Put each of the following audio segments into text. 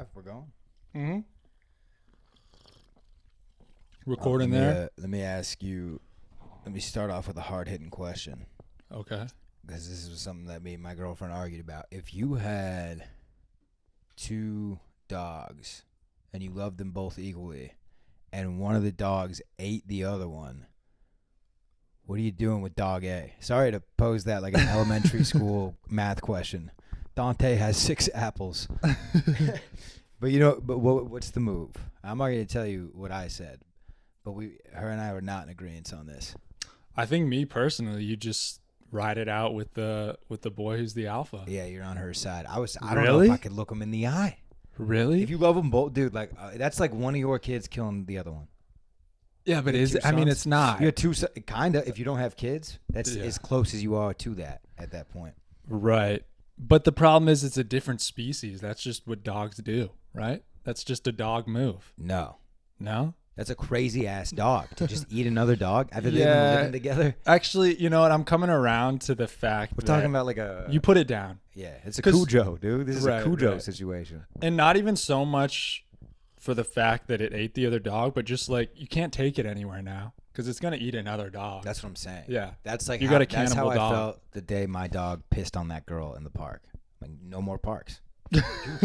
live. We're going. Mm-hmm. Recording there. Let me ask you. Let me start off with a hard-hitting question. Okay. Because this is something that me and my girlfriend argued about. If you had 2 dogs and you loved them both equally, and one of the dogs ate the other one, what are you doing with dog A? Sorry to pose that like an elementary school math question. Dante has 6 apples. But what's the move? I'm not going to tell you what I said, but her and I were not in agreement on this. I think me personally, you just ride it out with the boy who's the alpha. Yeah, you're on her side. I don't know if I could look him in the eye. Really? If you love them both, dude, like that's like one of your kids killing the other one. Yeah, but it's not. You have 2, kind of. If you don't have kids, that's as close as you are to that at that point. Right. But the problem is it's a different species. That's just what dogs do, right? That's just a dog move. No. No? That's a crazy ass dog to just eat another dog after they've been living together. Actually, you know what? I'm coming around to the fact we're talking about like a. You put it down. Yeah, it's a Cujo, dude. This is a Cujo situation. And not even so much for the fact that it ate the other dog, but just like you can't take it anywhere now because it's gonna eat another dog. That's what I'm saying. Yeah, that's like that's how I dog. felt the day my dog pissed on that girl in the park. Like no more parks. You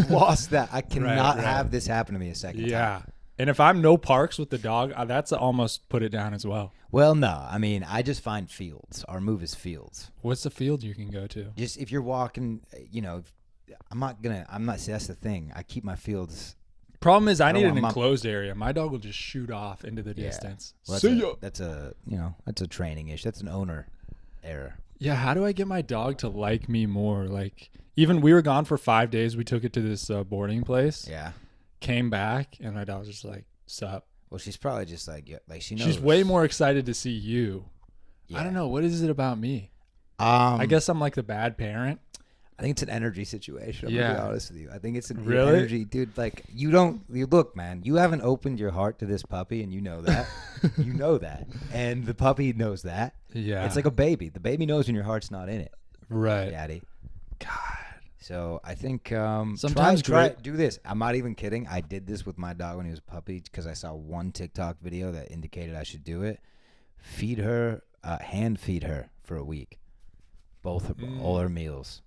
lost that. I cannot have this happen to me a second time. Yeah. And if I'm no parks with the dog, that's almost put it down as well. Well, no. I mean, I just find fields. Our move is fields. What's the field you can go to? Just if you're walking, that's the thing. I keep my fields. Problem is I need an enclosed area. My dog will just shoot off into the distance. Well, that's a training issue. That's an owner error. Yeah. How do I get my dog to like me more? Like even we were gone for 5 days. We took it to this boarding place. Yeah. Came back and my dog was just like, sup. Well, she's probably just like she knows. She's way more excited to see you. Yeah. I don't know. What is it about me? I guess I'm like the bad parent. I think it's an energy situation. I'm gonna be honest with you. I think it's an really? Energy, dude. Like you look, man. You haven't opened your heart to this puppy, and you know that. You know that, and the puppy knows that. Yeah, it's like a baby. The baby knows when your heart's not in it. Right, Daddy. God. So I think sometimes do this. I'm not even kidding. I did this with my dog when he was a puppy because I saw one TikTok video that indicated I should do it. Feed her, hand feed her for a week, all her meals.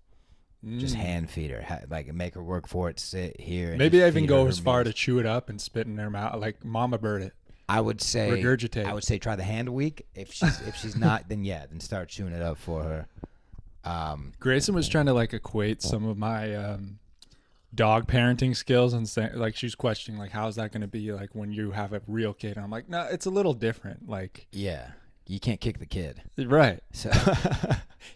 Just hand feed her, like make her work for it. Sit here. And maybe I even go as far to chew it up and spit in her mouth, like mama bird it. I would say regurgitate. I would say try the hand a week. If she's not, then start chewing it up for her. Grayson was trying to like equate some of my dog parenting skills and saying like she's questioning like how's that going to be like when you have a real kid, and I'm like no, it's a little different. Like you can't kick the kid, right? So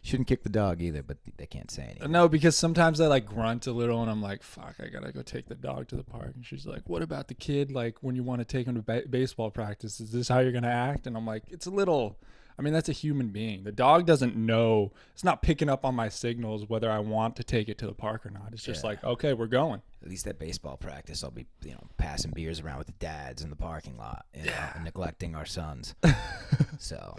shouldn't kick the dog either, but they can't say anything. No, because sometimes I like grunt a little and I'm like fuck, I gotta go take the dog to the park, and she's like what about the kid, like when you want to take him to baseball practice, is this how you're gonna act? And I'm like it's a little, I mean, that's a human being. The dog doesn't know. It's not picking up on my signals whether I want to take it to the park or not. It's just like, okay, we're going. At least at baseball practice, I'll be, passing beers around with the dads in the parking lot, and neglecting our sons. So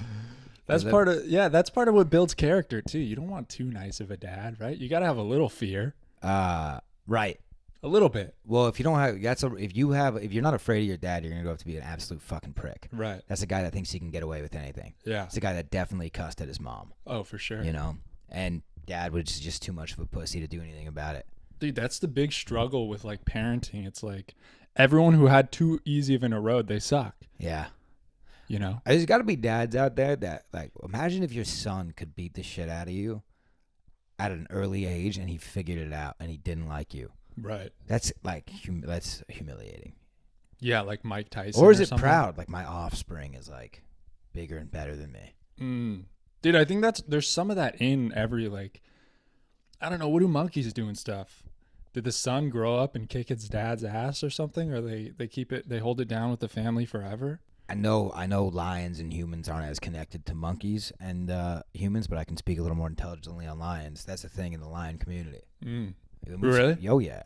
that's part of what builds character too. You don't want too nice of a dad, right? You got to have a little fear. Right. A little bit. Well, if you're not afraid of your dad, you're gonna grow up to be an absolute fucking prick. Right. That's a guy that thinks he can get away with anything. Yeah. It's a guy that definitely cussed at his mom. Oh, for sure. And dad was just too much of a pussy to do anything about it. Dude, that's the big struggle with like parenting. It's like everyone who had too easy of a road, they suck. Yeah. There's got to be dads out there that like imagine if your son could beat the shit out of you at an early age and he figured it out and he didn't like you. Right. That's like that's humiliating. Yeah, like Mike Tyson. Or is it proud? Like my offspring is like bigger and better than me. Dude, I think there's some of that in every like, I don't know, what do monkeys do and stuff? Did the son grow up and kick its dad's ass or something? Or they hold it down with the family forever? I know lions and humans aren't as connected to monkeys and humans, but I can speak a little more intelligently on lions. That's the thing in the lion community. Really? Oh yeah.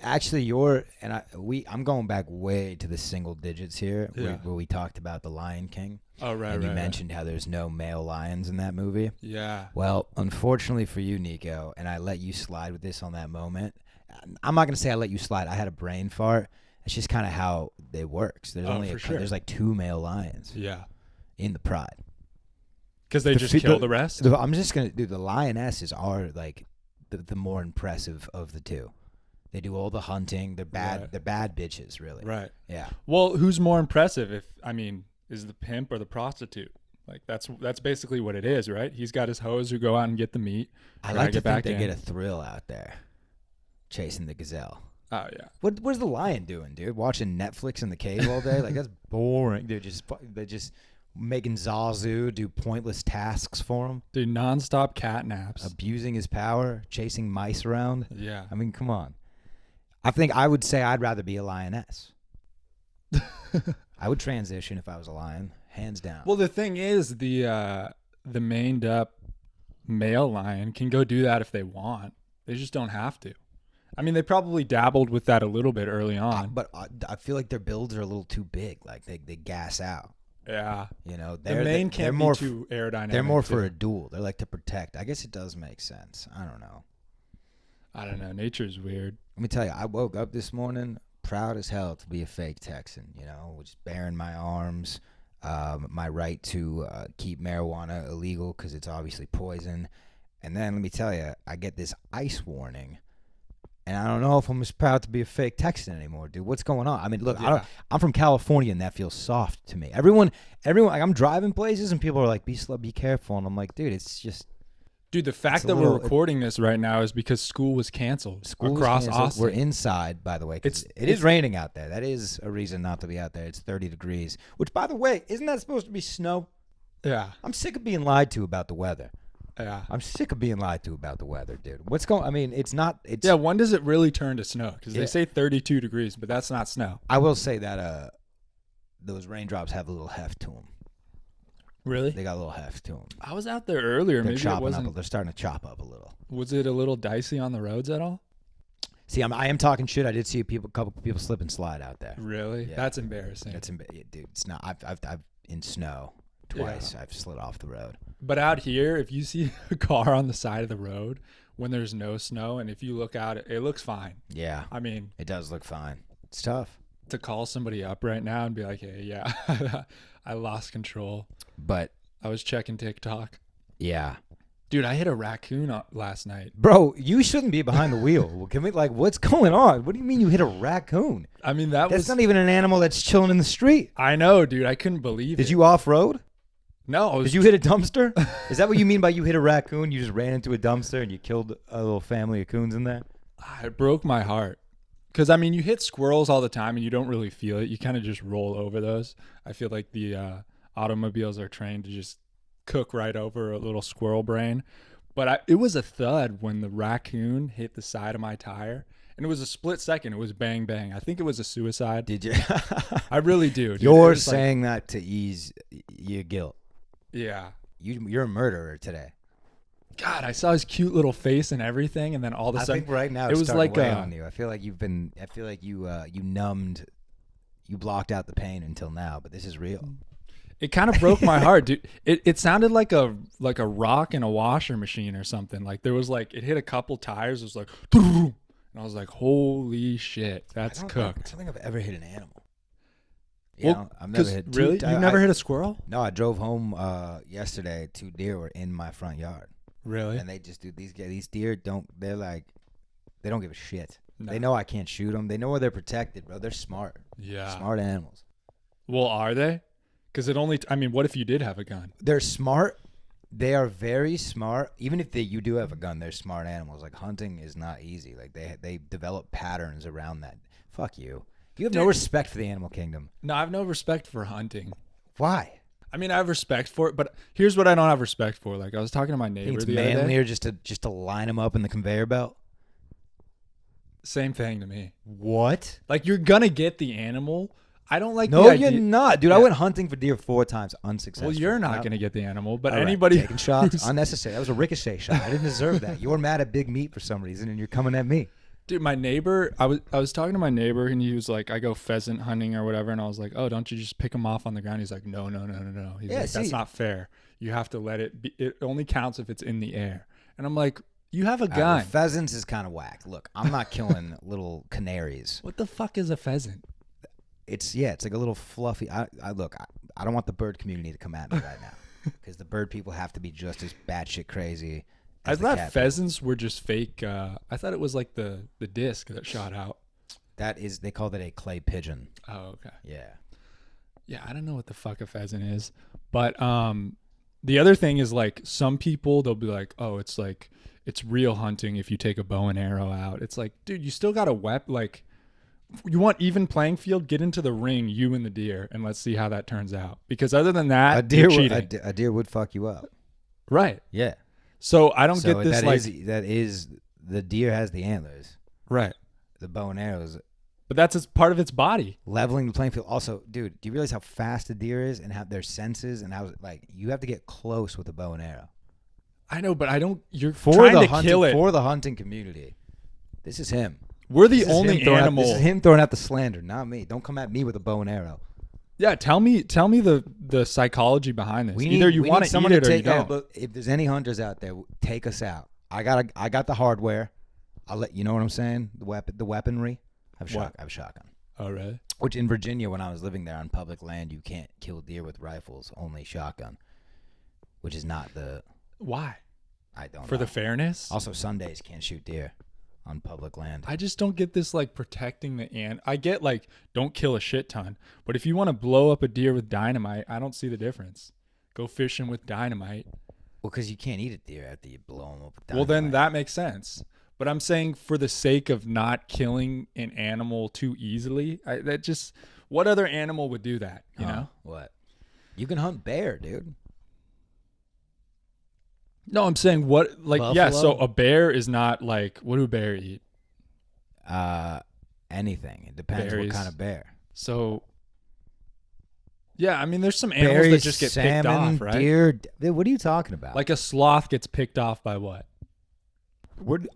Actually, I'm going back way to the single digits here, where we talked about the Lion King. Oh right. And you mentioned how there's no male lions in that movie. Yeah. Well, unfortunately for you, Niko, and I let you slide with this on that moment. I'm not gonna say I let you slide. I had a brain fart. It's just kind of how it works. There's there's like 2 male lions Yeah. in the pride. Because they just kill the rest? I'm just gonna do the lionesses are like the more impressive of the two. They do all the hunting. They're bad. Right. They're bad bitches, really. Right. Yeah. Well, who's more impressive? Is the pimp or the prostitute? Like that's basically what it is, right? He's got his hoes who go out and get the meat. I like to think they get a thrill out there, chasing the gazelle. Oh yeah. What's the lion doing, dude? Watching Netflix in the cave all day? Like that's boring, dude. They're just making Zazu do pointless tasks for him. Dude, nonstop cat naps. Abusing his power, chasing mice around. Yeah. I mean, come on. I think I would say I'd rather be a lioness. I would transition if I was a lion, hands down. Well, the thing is, the maned up male lion can go do that if they want. They just don't have to. I mean, they probably dabbled with that a little bit early on. But I feel like their builds are a little too big. Like they gas out. Yeah. You know, the mane can't be too aerodynamic. They're more for a duel. They're like to protect. I guess it does make sense. I don't know. Nature's weird. Let me tell you, I woke up this morning proud as hell to be a fake Texan, you know, just bearing my arms, my right to keep marijuana illegal because it's obviously poison. And then let me tell you, I get this ice warning. And I don't know if I'm as proud to be a fake Texan anymore, dude. What's going on? I mean, look, I'm from California, and that feels soft to me. Everyone, like I'm driving places, and people are like, "Be slow, be careful," and I'm like, dude, it's just. Dude, the fact that we're recording this right now is because school was canceled across Austin. We're inside, by the way. It is raining out there. That is a reason not to be out there. It's 30 degrees, which, by the way, isn't that supposed to be snow? Yeah. I'm sick of being lied to about the weather. Yeah. I'm sick of being lied to about the weather, dude. What's going? I mean, it's not. It's yeah. When does it really turn to snow? Because they say 32 degrees, but that's not snow. I will say that those raindrops have a little heft to them. Really? They got a little heft to them. I was out there earlier. They're Maybe it wasn't. They're starting to chop up a little. Was it a little dicey on the roads at all? See, I am talking shit. I did see a couple people slip and slide out there. Really? Yeah. That's embarrassing. Dude. It's not. I've in snow twice. Yeah. I've slid off the road. But out here, if you see a car on the side of the road when there's no snow, and if you look out, it looks fine. Yeah. I mean, it does look fine. It's tough to call somebody up right now and be like, "Hey, yeah, I lost control." But I was checking TikTok. Yeah. Dude, I hit a raccoon last night. Bro, you shouldn't be behind the wheel. Can we, what's going on? What do you mean you hit a raccoon? I mean, that's not even an animal that's chilling in the street. I know, dude. I couldn't believe it. Did you off-road? No. Did you hit a dumpster? Is that what you mean by you hit a raccoon? You just ran into a dumpster and you killed a little family of coons in there? It broke my heart. Because, I mean, you hit squirrels all the time and you don't really feel it. You kind of just roll over those. I feel like the automobiles are trained to just cook right over a little squirrel brain. But it was a thud when the raccoon hit the side of my tire. And it was a split second. It was bang, bang. I think it was a suicide. Did you? I really do. Dude. You're saying that to ease your guilt. Yeah. You're a murderer today. God, I saw his cute little face and everything, and then all of a sudden, I think right now it was like on you. I feel like you numbed, you blocked out the pain until now, but this is real. It kind of broke my heart, dude. It sounded like a rock in a washer machine or something. Like there was it hit a couple tires. It was like, and I was like, holy shit, that's cooked. I don't think I've ever hit an animal. I've never hit. Really? You've never hit a squirrel? No, I drove home yesterday. 2 deer were in my front yard. Really? And they just do these deer they don't give a shit. No. They know I can't shoot them. They know where they're protected, bro. They're smart. Yeah. Smart animals. Well, are they? Because what if you did have a gun? They're smart. They are very smart. Even if you do have a gun, they're smart animals. Like hunting is not easy. Like they develop patterns around that. Fuck you. You have no respect for the animal kingdom. No, I have no respect for hunting. Why? I mean, I have respect for it, but here's what I don't have respect for. Like I was talking to my neighbor the other day. It's manlier just to line them up in the conveyor belt. Same thing to me. What? Like you're gonna get the animal. I don't like. No, you're not, dude. Yeah. I went hunting for deer 4 times, unsuccessful. Well, you're not gonna get the animal, but all anybody taking shots unnecessary. That was a ricochet shot. I didn't deserve that. You were mad at big meat for some reason, and you're coming at me. Dude, my neighbor, I was talking to my neighbor, and he was like, I go pheasant hunting or whatever, and I was like, oh, don't you just pick them off on the ground? He's like, no. He's like, that's not fair. You have to let it be. It only counts if it's in the air. And I'm like, You have a gun. Pheasants is kind of whack. Look, I'm not killing little canaries. What the fuck is a pheasant? It's like a little fluffy. I don't want the bird community to come at me right now because the bird people have to be just as batshit crazy. I thought pheasants were just fake. I thought it was like the disc that shot out. They call that a clay pigeon. Oh, okay. Yeah. I don't know what the fuck a pheasant is, but the other thing is like some people they'll be like, oh, it's like it's real hunting if you take a bow and arrow out. It's like, dude, you still got a weapon. Like, you want even playing field? Get into the ring, you and the deer, and let's see how that turns out. Because other than that, a deer would fuck you up. Right. Yeah. So I don't get this. That is the deer has the antlers. Right. The bow and arrows. But that's part of its body. Leveling the playing field. Also, dude, do you realize how fast a deer is and how their senses and how like you have to get close with a bow and arrow? I know, but I don't. You're trying to kill it for the hunting community. This is him. We're the only animal. This is him throwing out the slander, not me. Don't come at me with a bow and arrow. Yeah, tell me the psychology behind this. Either you want to eat it or you don't. Look, if there's any hunters out there, take us out. I got the hardware. I'll let you know what I'm saying. The weaponry. I have a shotgun. Oh, really? Which in Virginia, when I was living there on public land, you can't kill deer with rifles, only shotgun. Which is not the. Why? I don't know. For the fairness? Also, Sundays can't shoot deer on public land. I just don't get this like protecting the ant. I get like don't kill a shit ton, but if you want to blow up a deer with dynamite, I don't see the difference. Go fishing with dynamite. Well, because you can't eat a deer after you blow them up with dynamite. Well, then that makes sense. But I'm saying for the sake of not killing an animal too easily, what other animal would do that? You know what? You can hunt bear, dude. No, I'm saying what, like, Buffalo? yeah, so a bear is not like, what do a bear eat? Anything. It depends Berries. what kind of bear. So, yeah, I mean, there's some animals Berries, that just get picked off, right? Deer. What are you talking about? Like a sloth gets picked off by what?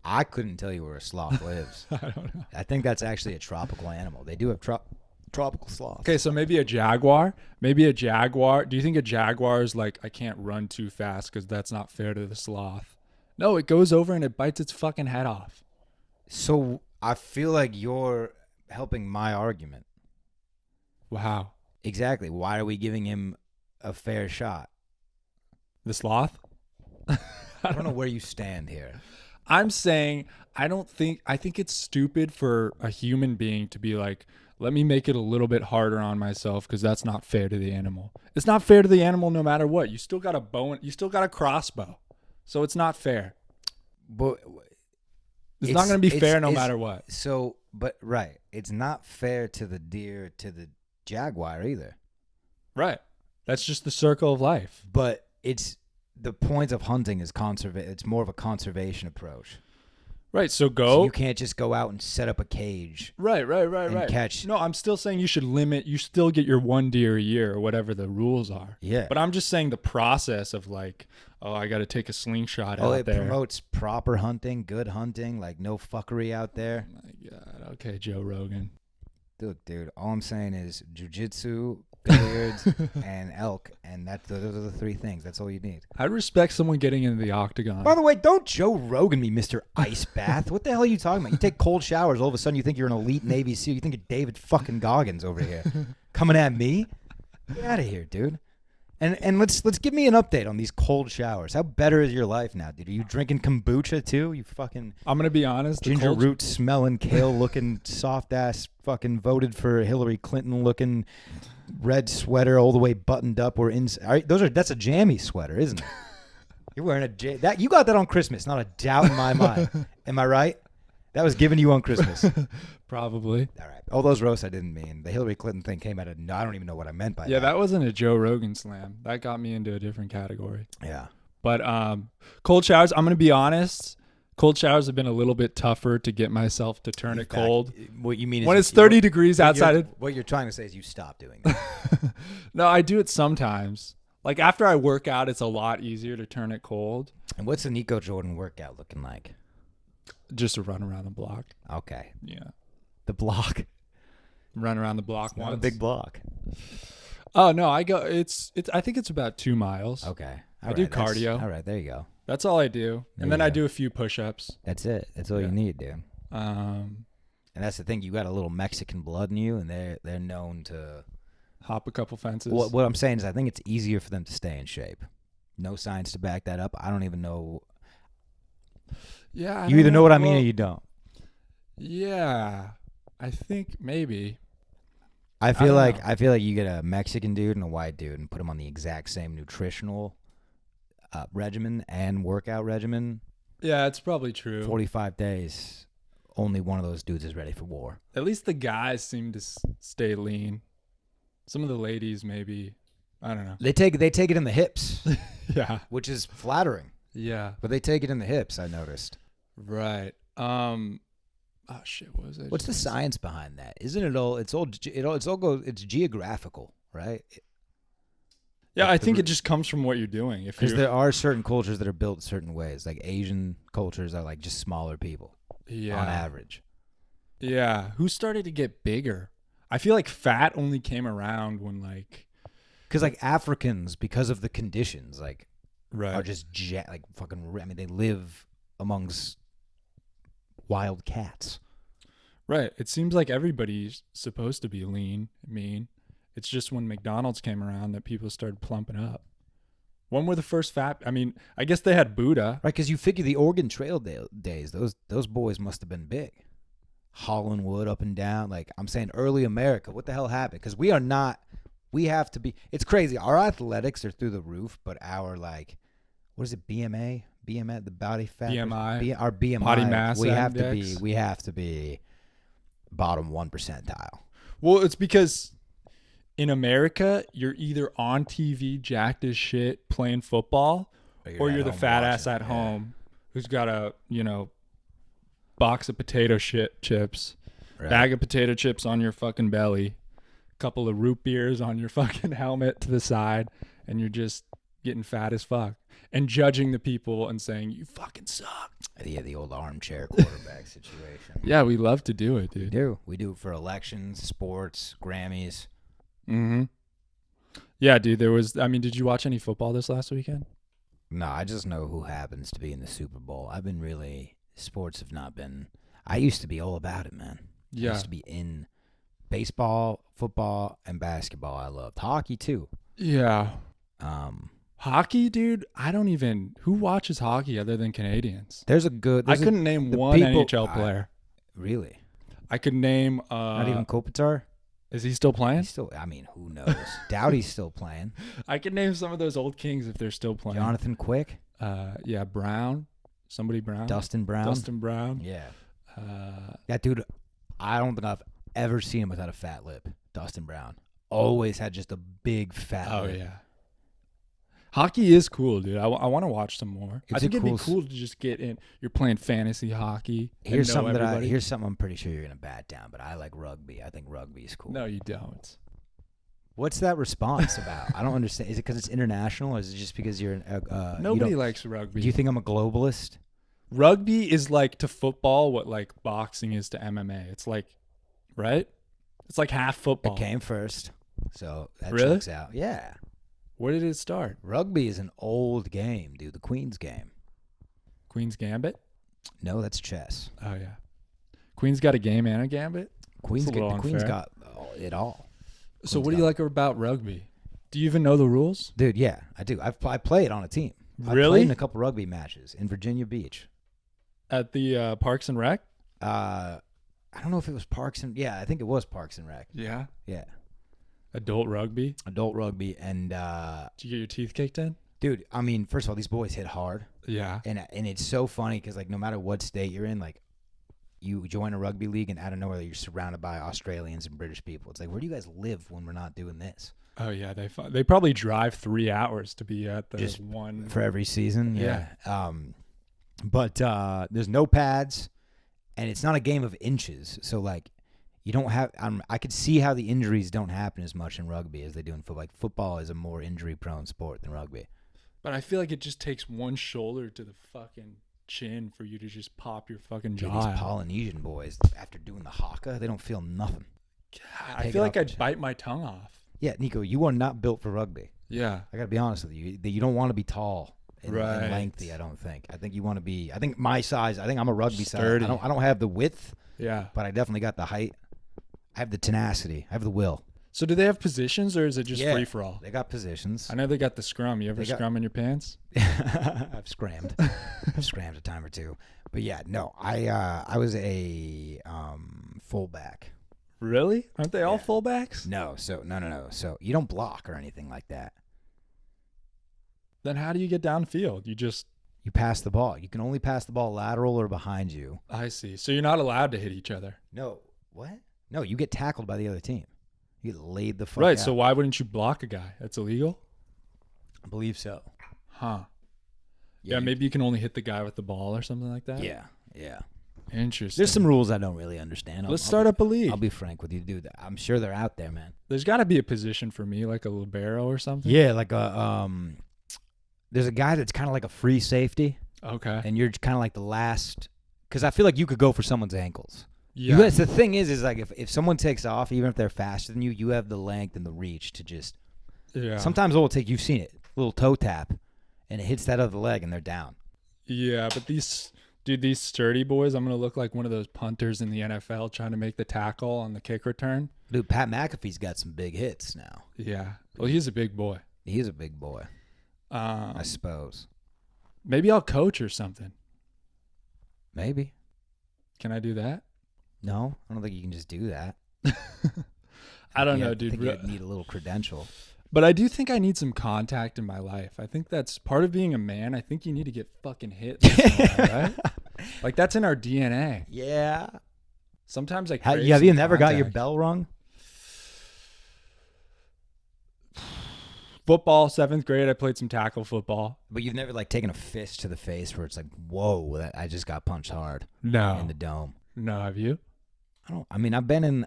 I couldn't tell you where a sloth lives. I don't know. I think that's actually a tropical animal. They do have tropical sloths. Okay, so maybe a jaguar. Do you think a jaguar is like, I can't run too fast because that's not fair to the sloth? No, it goes over and it bites its fucking head off. So I feel like you're helping my argument. Wow. Exactly. Why are we giving him a fair shot? The sloth? I don't know where you stand here. I'm saying I think it's stupid for a human being to be like, let me make it a little bit harder on myself because that's not fair to the animal. It's not fair to the animal no matter what. You still got a bow and you still got a crossbow. So it's not fair. But it's not going to be fair no matter what. So, but right. It's not fair to the deer, to the jaguar either. Right. That's just the circle of life. But the point of hunting is it's more of a conservation approach. Right, so you can't just go out and set up a cage. Right. Catch. No, I'm still saying you should limit. You still get your one deer a year or whatever the rules are. Yeah. But I'm just saying the process of like, oh, I got to take a slingshot out there. It promotes proper hunting, good hunting, like no fuckery out there. Oh my God. Okay, Joe Rogan. Look, dude, all I'm saying is jiu-jitsu, billiards, and elk, and those are the three things. That's all you need. I'd respect someone getting into the octagon. By the way, don't Joe Rogan me, Mr. Ice Bath. What the hell are you talking about? You take cold showers, all of a sudden you think you're an elite Navy SEAL. You think you're David fucking Goggins over here. Coming at me? Get out of here, dude. And let's give me an update on these cold showers. How better is your life now, dude? Are you drinking kombucha too? You fucking I'm gonna be honest. ginger root smelling, kale looking, soft ass fucking voted for Hillary Clinton looking, red sweater all the way buttoned up. That's a jammy sweater, isn't it? You're wearing you got that on Christmas, not a doubt in my mind. Am I right? That was given to you on Christmas. Probably. All right. All those roasts I didn't mean. The Hillary Clinton thing came out of I don't even know what I meant by that. Yeah, that wasn't a Joe Rogan slam. That got me into a different category. Yeah. But cold showers, I'm going to be honest. Cold showers have been a little bit tougher to get myself to turn it cold. What you mean is when it's 30 degrees outside. What you're trying to say is you stop doing that. No, I do it sometimes. Like after I work out, it's a lot easier to turn it cold. And what's the Niko Jordan workout looking like? Just to run around the block. Okay. Yeah. The block. Run around the block once. Not a big block. Oh no, I think it's about 2 miles. Okay. I do cardio. All right, there you go. That's all I do. There And then you I go. do a few push-ups. That's it. That's all Yeah. you need, dude. Um, And that's the thing. You got a little Mexican blood in you, and they're known to. hop a couple fences. What I'm saying is, I think it's easier for them to stay in shape. No science to back that up. I don't even know. Yeah. You either know what I mean or you don't. Yeah. I think maybe. I feel don't like know. you get a Mexican dude and a white dude and put them on the exact same nutritional regimen and workout regimen. Yeah, it's probably true. 45 days. Only one of those dudes is ready for war. At least the guys seem to stay lean. Some of the ladies maybe. I don't know. They take it in the hips, Yeah. which is flattering. Yeah. But they take it in the hips. I noticed. Right. Oh shit. What was I? What's the just gonna say? science behind that? Isn't it all? It's geographical, right? Yeah, Like I the think ru- it just comes from what you're doing. If Because you, there are certain cultures that are built certain ways. Like Asian cultures are like just smaller people yeah, on average. yeah. Who started to get bigger? I feel like fat only came around when like, Because like Africans, because of the conditions, like right. are just like fucking. I mean, they live amongst wild cats. Right. It seems like everybody's supposed to be lean, mean. It's just when McDonald's came around that people started plumping up. When were the first fat? I mean, I guess they had Buddha. Right, because you figure the Oregon Trail days, those boys must have been big, hauling wood up and down. Like I'm saying, early America, what the hell happened? Because we are not. We have to be. It's crazy. Our athletics are through the roof, but our what is it? BMI, the body fat. BMI, our BMI. body mass We have index. to be. We have to be bottom 1%. Well, it's because in America, you're either on TV jacked as shit playing football, or you're the fat ass at home who's got a, box of potato chips, Right. bag of potato chips on your fucking belly, couple of root beers on your fucking helmet to the side, and you're just getting fat as fuck and judging the people and saying, you fucking suck. Yeah, the old armchair quarterback situation. Yeah, we love to do it, dude. We do it for elections, sports, Grammys. Mm-hmm. Yeah, dude, did you watch any football this last weekend? No, I just know who happens to be in the Super Bowl. Sports have not been. I used to be all about it, man. I Yeah. used to be in baseball, football, and basketball. I loved hockey too. Yeah. Um, Hockey, dude, who watches hockey other than Canadians? there's a good. I couldn't name the one people- NHL player. Really? I could name, Not even Kopitar? is he still playing? He's still. I mean, who knows? Doughty's still playing. I could name some of those old Kings if they're still playing. Jonathan Quick, Yeah, Brown. Somebody Brown. Dustin Brown. Dustin Brown. Yeah, Uh, that dude. I don't think I've ever seen him without a fat lip. Dustin Brown always had just a big fat oh, lip. yeah. Hockey is cool, dude. I want to watch some more. I It's think a it'd be cool cool to just get in. You're playing fantasy hockey. and Here's know something everybody. here's something I'm pretty sure you're gonna bat down, but I like rugby. I think rugby is cool. No, you don't. What's that response about? I don't understand. Is it because it's international, or is it just because you're an? Nobody likes rugby. Do you think I'm a globalist? Rugby is like to football what like boxing is to MMA. It's like, right? It's like half football. It came first, so that Really? checks out. Yeah, Where did it start? rugby is an old game, dude. The Queen's game. Queen's Gambit? No, that's chess. Oh, yeah. Queen's got a game and a gambit? Queen's a little the Queen's unfair. got it all. So Queen's what do you got like about rugby? Do you even know the rules? Dude, yeah, I do. I played on a team. I Really? played in a couple rugby matches in Virginia Beach. At the Parks and Rec? I don't know if it was Parks and I think it was Parks and Rec. Yeah. Yeah, Adult rugby? adult rugby and Did you get your teeth kicked in? dude. I mean, first of all, these boys hit hard, Yeah. and it's so funny because like no matter what state you're in, like you join a rugby league and out of nowhere you're surrounded by Australians and British people. It's like, where do you guys live when we're not doing this? Oh, yeah. They probably drive 3 hours to be at the Just one. For every season, Yeah. But there's no pads, and it's not a game of inches. So like, you don't have. I could see how the injuries don't happen as much in rugby as they do in football. Like football is a more injury-prone sport than rugby. But I feel like it just takes one shoulder to the fucking chin for you to just pop your fucking Dude, jaw these out. Polynesian boys, after doing the haka, they don't feel nothing. I Take feel it like off I'd the bite my tongue off. Yeah, Niko, you are not built for rugby. Yeah. I gotta be honest with you. You don't want to be tall and Right. lengthy. I don't think. I think you want to be. I think my size. I think I'm a rugby Sturdy. size. I don't have the width, Yeah. but I definitely got the height. I have the tenacity. I have the will. So do they have positions or is it just Yeah. free for all? They got positions. I know they got the scrum. You ever scrum in your pants? I've scrammed. I've scrammed a time or two. But yeah, no, I was a fullback. Really? Aren't they all Yeah. fullbacks? No. So you don't block or anything like that. Then how do you get downfield? You pass the ball. You can only pass the ball lateral or behind you. I see. So you're not allowed to hit each other. No. What? No, you get tackled by the other team. You get laid the fuck Right. out. So why wouldn't you block a guy? That's illegal? I believe so. Huh. Yeah, maybe you can only hit the guy with the ball or something like that. Yeah. Interesting. There's some rules I don't really understand. Let's start up a league. I'll be frank with you, dude. I'm sure they're out there, man. There's got to be a position for me, like a libero or something. Yeah, like there's a guy that's kind of like a free safety, Okay. and you're kind of like the last, because I feel like you could go for someone's ankles. Yeah. The thing is like if someone takes off, even if they're faster than you, you have the length and the reach to just. Yeah. Sometimes it will take. You've seen it, little toe tap, and it hits that other leg, and they're down. Yeah, but these sturdy boys, I'm gonna look like one of those punters in the NFL trying to make the tackle on the kick return. Dude, Pat McAfee's got some big hits now. Yeah. Well, he's a big boy. He's a big boy, I suppose. Maybe I'll coach or something. Maybe. Can I do that? No, I don't think you can just do that. I don't Yeah, know, I dude. think you need a little credential. But I do think I need some contact in my life. I think that's part of being a man. I think you need to get fucking hit, once in a while, right? Like that's in our DNA. Yeah. Sometimes I Have crave you some never got your contact. bell rung? Football, 7th grade, I played some tackle football. But you've never like taken a fist to the face where it's like, whoa, I just got punched hard No. in the dome. No, have you? I mean, I've been in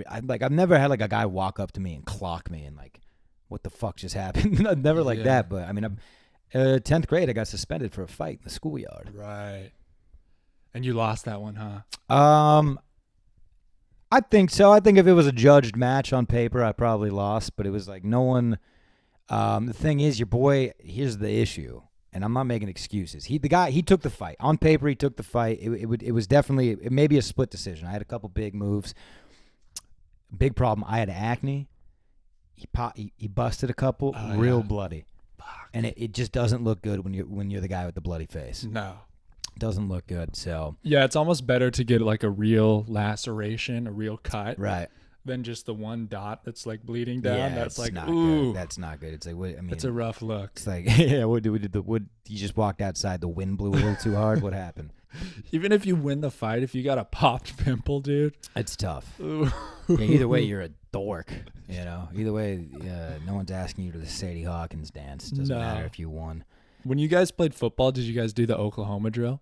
I've never had like a guy walk up to me and clock me and like, what the fuck just happened? Never like Yeah. that. But I mean, 10th grade, I got suspended for a fight in the schoolyard. Right. And you lost that one, huh? I think so. I think if it was a judged match on paper, I probably lost. But it was like no one. The thing is, your boy. Here's the issue, and I'm not making excuses. He took the fight on paper. He took the fight. It was definitely it may be a split decision. I had a couple big moves. Big problem. I had acne. He busted a couple real bloody, and it just doesn't look good when you're the guy with the bloody face. No. Doesn't look good. So Yeah, it's almost better to get like a real laceration, a real cut, right. than just the one dot that's like bleeding down. Yeah, That's it's like, not ooh, good. That's not good. It's like what I mean. it's a rough look. It's like yeah. What did the wood? You just walked outside. The wind blew a little too hard. What happened? Even if you win the fight, if you got a popped pimple, dude. It's tough. Ooh. Yeah, either way, you're a dork. You know. Either way, no one's asking you to the Sadie Hawkins dance. Doesn't No. matter if you won. When you guys played football, did you guys do the Oklahoma drill?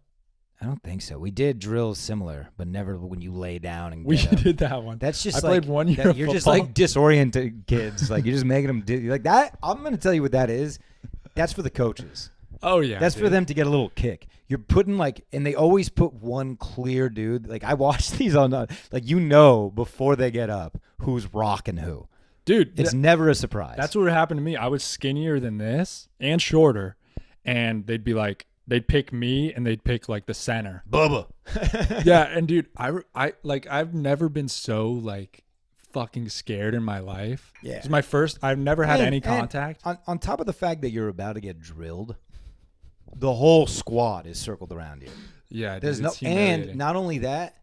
I don't think so. We did drills similar, but never when you lay down and We get up. did that one. That's just I like played 1 year of you're just football. like disoriented kids. Like you're just making them like that. I'm gonna tell you what that is. That's for the coaches. Oh yeah, That's for dude. them to get a little kick. You're putting and they always put one clear dude. Like I watch these on, before they get up who's rocking who. Dude. It's never a surprise. That's what happened to me. I was skinnier than this and shorter, and they'd pick me and they'd pick like the center. Bubba. Yeah, and dude, I've never been so like fucking scared in my life. Yeah. It's my first. I've never had any And contact. on top of the fact that you're about to get drilled, the whole squad is circled around you. Yeah, dude, There's it's and humiliating. not only that,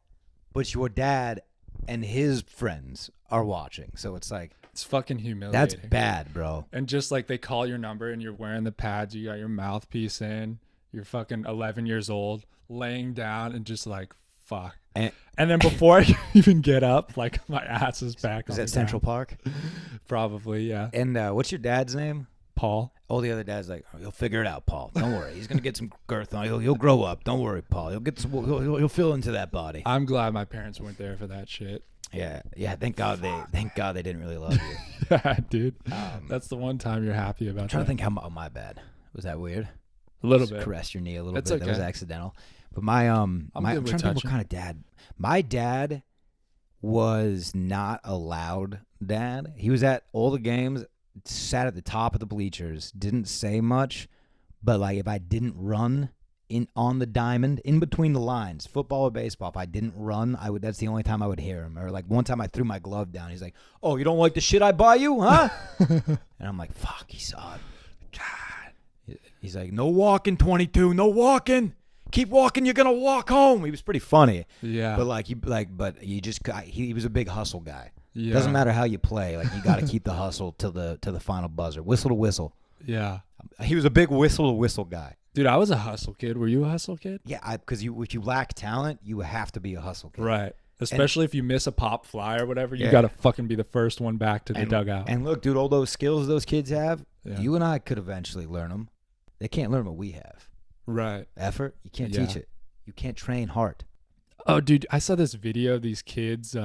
but your dad and his friends are watching. So it's like It's fucking humiliating. that's bad, bro. And just like they call your number and you're wearing the pads, you got your mouthpiece in, you're fucking 11 years old, laying down and just like fuck. And And then before I even get up, like my ass is back. is on that the Central ground. Park? Probably, yeah. And what's your dad's name? Paul. Oh, the other dad's like, oh, you'll figure it out, Paul. Don't worry. He's gonna get some girth on. He'll grow up. Don't worry, Paul. He'll get some. He'll fill into that body. I'm glad my parents weren't there for that shit. Yeah. Thank God they didn't really love you. Yeah, dude. That's the one time you're happy about I'm trying that. to think how. Oh, my bad. Was that weird? A little Just bit. caressed your knee a little That's bit. That was okay. accidental. But my I'm I'm good trying with to think what touching. kind of dad. My dad was not a loud dad. He was at all the games, sat at the top of the bleachers, didn't say much, But like if I didn't run on the diamond, in between the lines, football or baseball, if I didn't run, that's the only time I would hear him. Or like one time I threw my glove down. He's like, "Oh, you don't like the shit I buy you, huh?" And I'm like, "Fuck," he saw it. God. He's like, "No walking, 22, no walking. Keep walking, you're gonna walk home." He was pretty funny. Yeah. But he was a big hustle guy. Yeah. Doesn't matter how you play, like you got to keep the hustle till the final buzzer, whistle to whistle. Yeah. He was a big whistle to whistle guy. Dude, I was a hustle kid. Were you a hustle kid? Yeah, because if you lack talent, you have to be a hustle kid. Right. Especially if you miss a pop fly or whatever, you Yeah. got to fucking be the first one back to the dugout. And look, dude, all those skills those kids have, Yeah. you and I could eventually learn them. They can't learn what we have. Right. Effort, you can't Yeah. teach it. You can't train hard. Oh, dude, I saw this video of these kids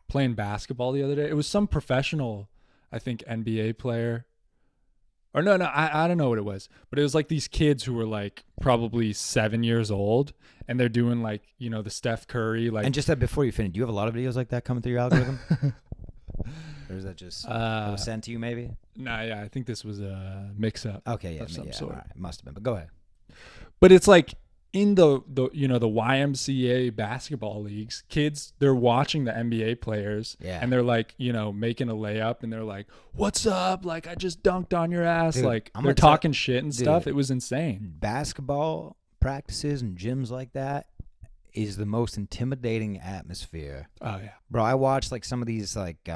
playing basketball the other day. It was some professional, I think, NBA player. Or no, I don't know what it was. But it was like these kids who were like probably 7 years old, and they're doing like, the Steph Curry. Like, And just that before you finish, do you have a lot of videos like that coming through your algorithm? Or is that just that was sent to you maybe? Nah, yeah, I think this was a mix-up. Okay, yeah, of some yeah, sort. all right. It must have been, but go ahead. But it's like in the YMCA basketball leagues, kids, they're watching the NBA players, Yeah. and they're like, making a layup, and they're like, "What's up? Like, I just dunked on your ass." Dude, like, I'm they're gonna tell- talking shit and stuff. Dude. It was insane. Basketball practices and gyms like that is the most intimidating atmosphere. Oh yeah, Bro, I watched like some of these like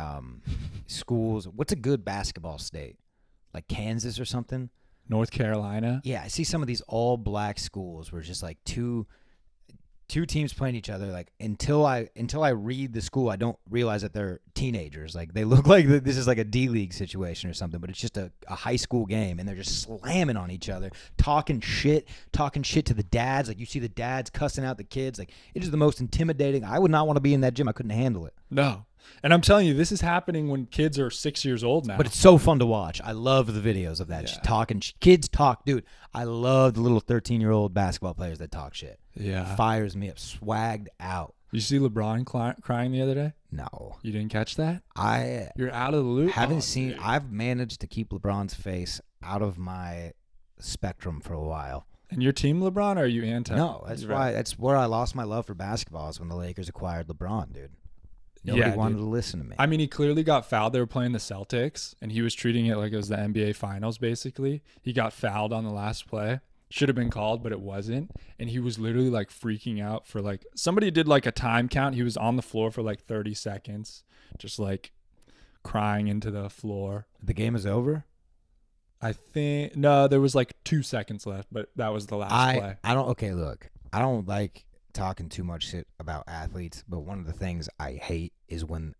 schools. What's a good basketball state? Like Kansas or something? North Carolina. Yeah, I see some of these all black schools where it's just like two teams playing each other. Like until I read the school, I don't realize that they're teenagers. Like they look like this is like a D League situation or something, but it's just a high school game, and they're just slamming on each other, talking shit to the dads. Like you see the dads cussing out the kids. Like it is the most intimidating. I would not want to be in that gym. I couldn't handle it. No. And I'm telling you, this is happening when kids are 6 years old now. But it's so fun to watch. I love the videos of that. Yeah. Just talking. Kids talk. Dude, I love the little 13-year-old basketball players that talk shit. Yeah. Fires me up. Swagged out. You see LeBron crying the other day? No. You didn't catch that? I You're out of the loop? haven't Oh, seen. dude. I've managed to keep LeBron's face out of my spectrum for a while. And your team LeBron, or are you anti? No, that's Right. why. That's where I lost my love for basketball is when the Lakers acquired LeBron, dude. Nobody Yeah, wanted dude. to listen to me. I mean, he clearly got fouled. They were playing the Celtics, and he was treating it like it was the NBA Finals, basically. He got fouled on the last play. Should have been called, but it wasn't. And he was literally, like, freaking out for, like... Somebody did, like, a time count. He was on the floor for, like, 30 seconds, just, like, crying into the floor. The game is over. I think... No, there was, like, 2 seconds left, but that was the last play. I don't. Okay, look, I don't like talking too much shit about athletes, but one of the things I hate is when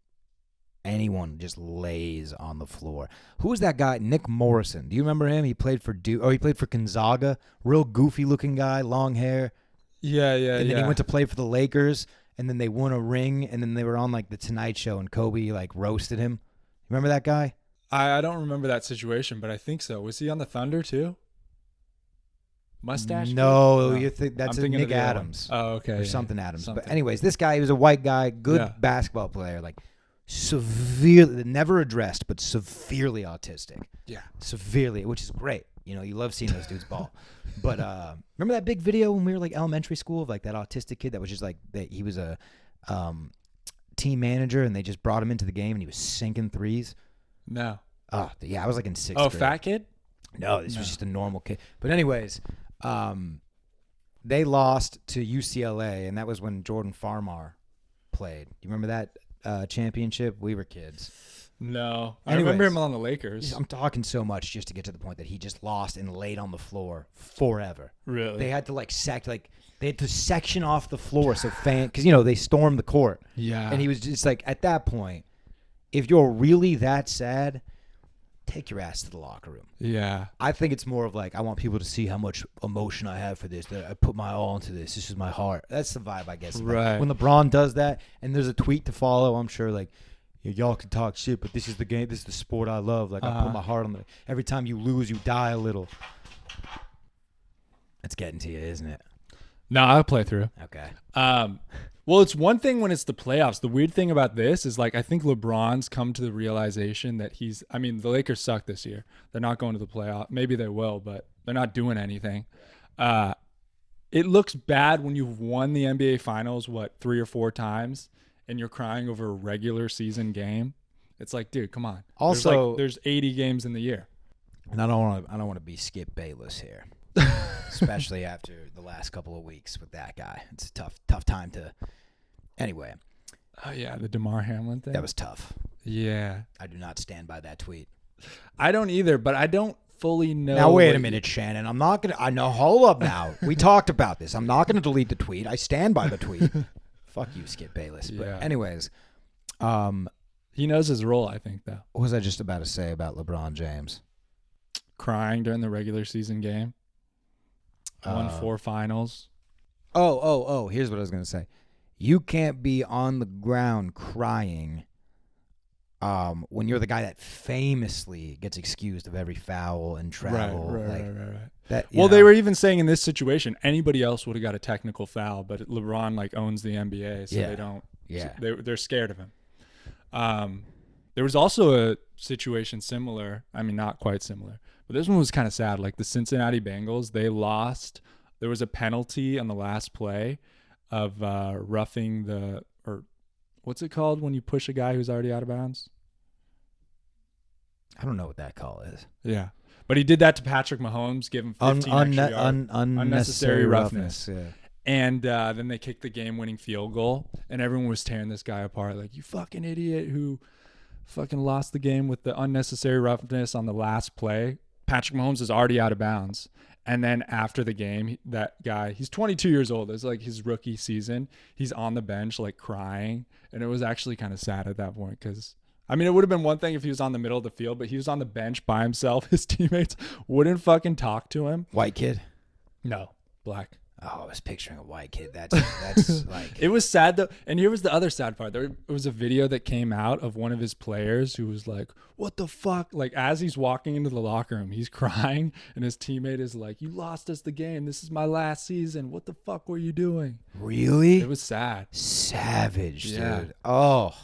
anyone just lays on the floor. Who was that guy? Nick Morrison. Do you remember him? He played for he played for Gonzaga. Real goofy looking guy, long hair. Yeah. And then he went to play for the Lakers, and then they won a ring, and then they were on like the Tonight Show, and Kobe like roasted him. You remember that guy? I don't remember that situation, but I think so. Was he on the Thunder, too? Mustache? No, kid? you think that's I'm thinking of Nick the other Adams. one. Oh, okay. Or yeah. something Adams. Something. But anyways, this guy, he was a white guy, good Yeah. basketball player, like severely, never addressed, but severely autistic. Yeah. Severely, which is great. You love seeing those dudes ball. But remember that big video when we were like elementary school of like that autistic kid that was just like he was a team manager, and they just brought him into the game, and he was sinking threes. No. Oh, yeah, I was like in sixth Oh, grade. fat kid? No, this was just a normal kid. But anyways, they lost to UCLA, and that was when Jordan Farmar played. You remember that championship? We were kids. No. I Anyways. remember him on the Lakers. I'm talking so much just to get to the point that he just lost and laid on the floor forever. Really? They had to they had to section off the floor so because they stormed the court. Yeah. And he was just like, at that point, if you're really that sad, take your ass to the locker room. Yeah. I think it's more of like, I want people to see how much emotion I have for this, that I put my all into this. This is my heart. That's the vibe, I guess. Right. When LeBron does that, and there's a tweet to follow, I'm sure like, y'all can talk shit, but this is the game. This is the sport I love. Like I put my heart on it. Every time you lose, you die a little. It's getting to you, isn't it? No, I'll play through. Okay. Well, it's one thing when it's the playoffs. The weird thing about this is like I think LeBron's come to the realization that the Lakers suck this year. They're not going to the playoff. Maybe they will, but they're not doing anything. It looks bad when you've won the NBA Finals 3 or 4 times and you're crying over a regular season game. It's like, dude, come on. Also, there's 80 games in the year. And I don't want to be Skip Bayless here, especially after the last couple of weeks with that guy. It's a tough time to. Anyway. Oh yeah, the DeMar Hamlin thing. That was tough. Yeah. I do not stand by that tweet. I don't either, but I don't fully know. Now wait a minute, Shannon. I'm not gonna. I know. Hold up now. We talked about this. I'm not gonna delete the tweet. I stand by the tweet. Fuck you, Skip Bayless. But Yeah. anyways, he knows his role. I think though. what was I just about to say about LeBron James? Crying during the regular season game. Won 4 finals. Oh. Here's what I was gonna say. You can't be on the ground crying when you're the guy that famously gets excused of every foul and travel. Right. That, They were even saying in this situation, anybody else would have got a technical foul, but LeBron owns the NBA, so they don't. Yeah. So they're scared of him. There was also a situation similar. I mean, not quite similar, but this one was kind of sad. Like the Cincinnati Bengals, they lost. There was a penalty on the last play of roughing or what's it called when you push a guy who's already out of bounds? I don't know what that call is. Yeah. But he did that to Patrick Mahomes, give him 15 extra yards. Unnecessary roughness. Yeah. And then they kicked the game-winning field goal, and everyone was tearing this guy apart. Like, you fucking idiot who fucking lost the game with the unnecessary roughness on the last play. Patrick Mahomes is already out of bounds. And then after the game, that guy, he's 22 years old. It's like his rookie season. He's on the bench, like crying. And it was actually kind of sad at that point because, I mean, it would have been one thing if he was on the middle of the field, but he was on the bench by himself. His teammates wouldn't fucking talk to him. White kid? No, black. Oh, I was picturing a white kid. That's like. It was sad though. And here was the other sad part. There was a video that came out of one of his players who was like, what the fuck? Like as he's walking into the locker room, he's crying and his teammate is like, you lost us the game. This is my last season. What the fuck were you doing? Really? It was sad. Savage, Yeah. dude. Oh.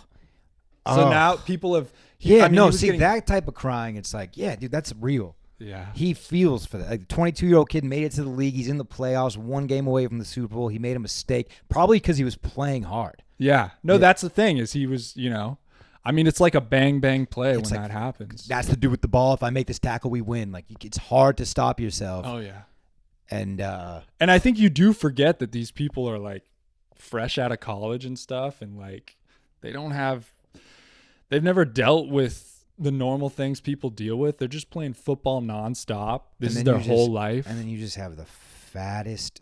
So now people have. That type of crying, it's like, yeah, dude, that's real. Yeah. He feels for that. Like, 22-year-old kid made it to the league. He's in the playoffs, 1 game away from the Super Bowl. He made a mistake, probably because he was playing hard. Yeah. No, that's the thing is he was, I mean, it's like a bang, bang play It's when like, that happens. That's the dude with the ball. If I make this tackle, we win. Like, it's hard to stop yourself. Oh, yeah. And I think you do forget that these people are like fresh out of college and stuff. And like, they've never dealt with the normal things people deal with. They're just playing football nonstop. This is their whole life. And then you just have the fattest,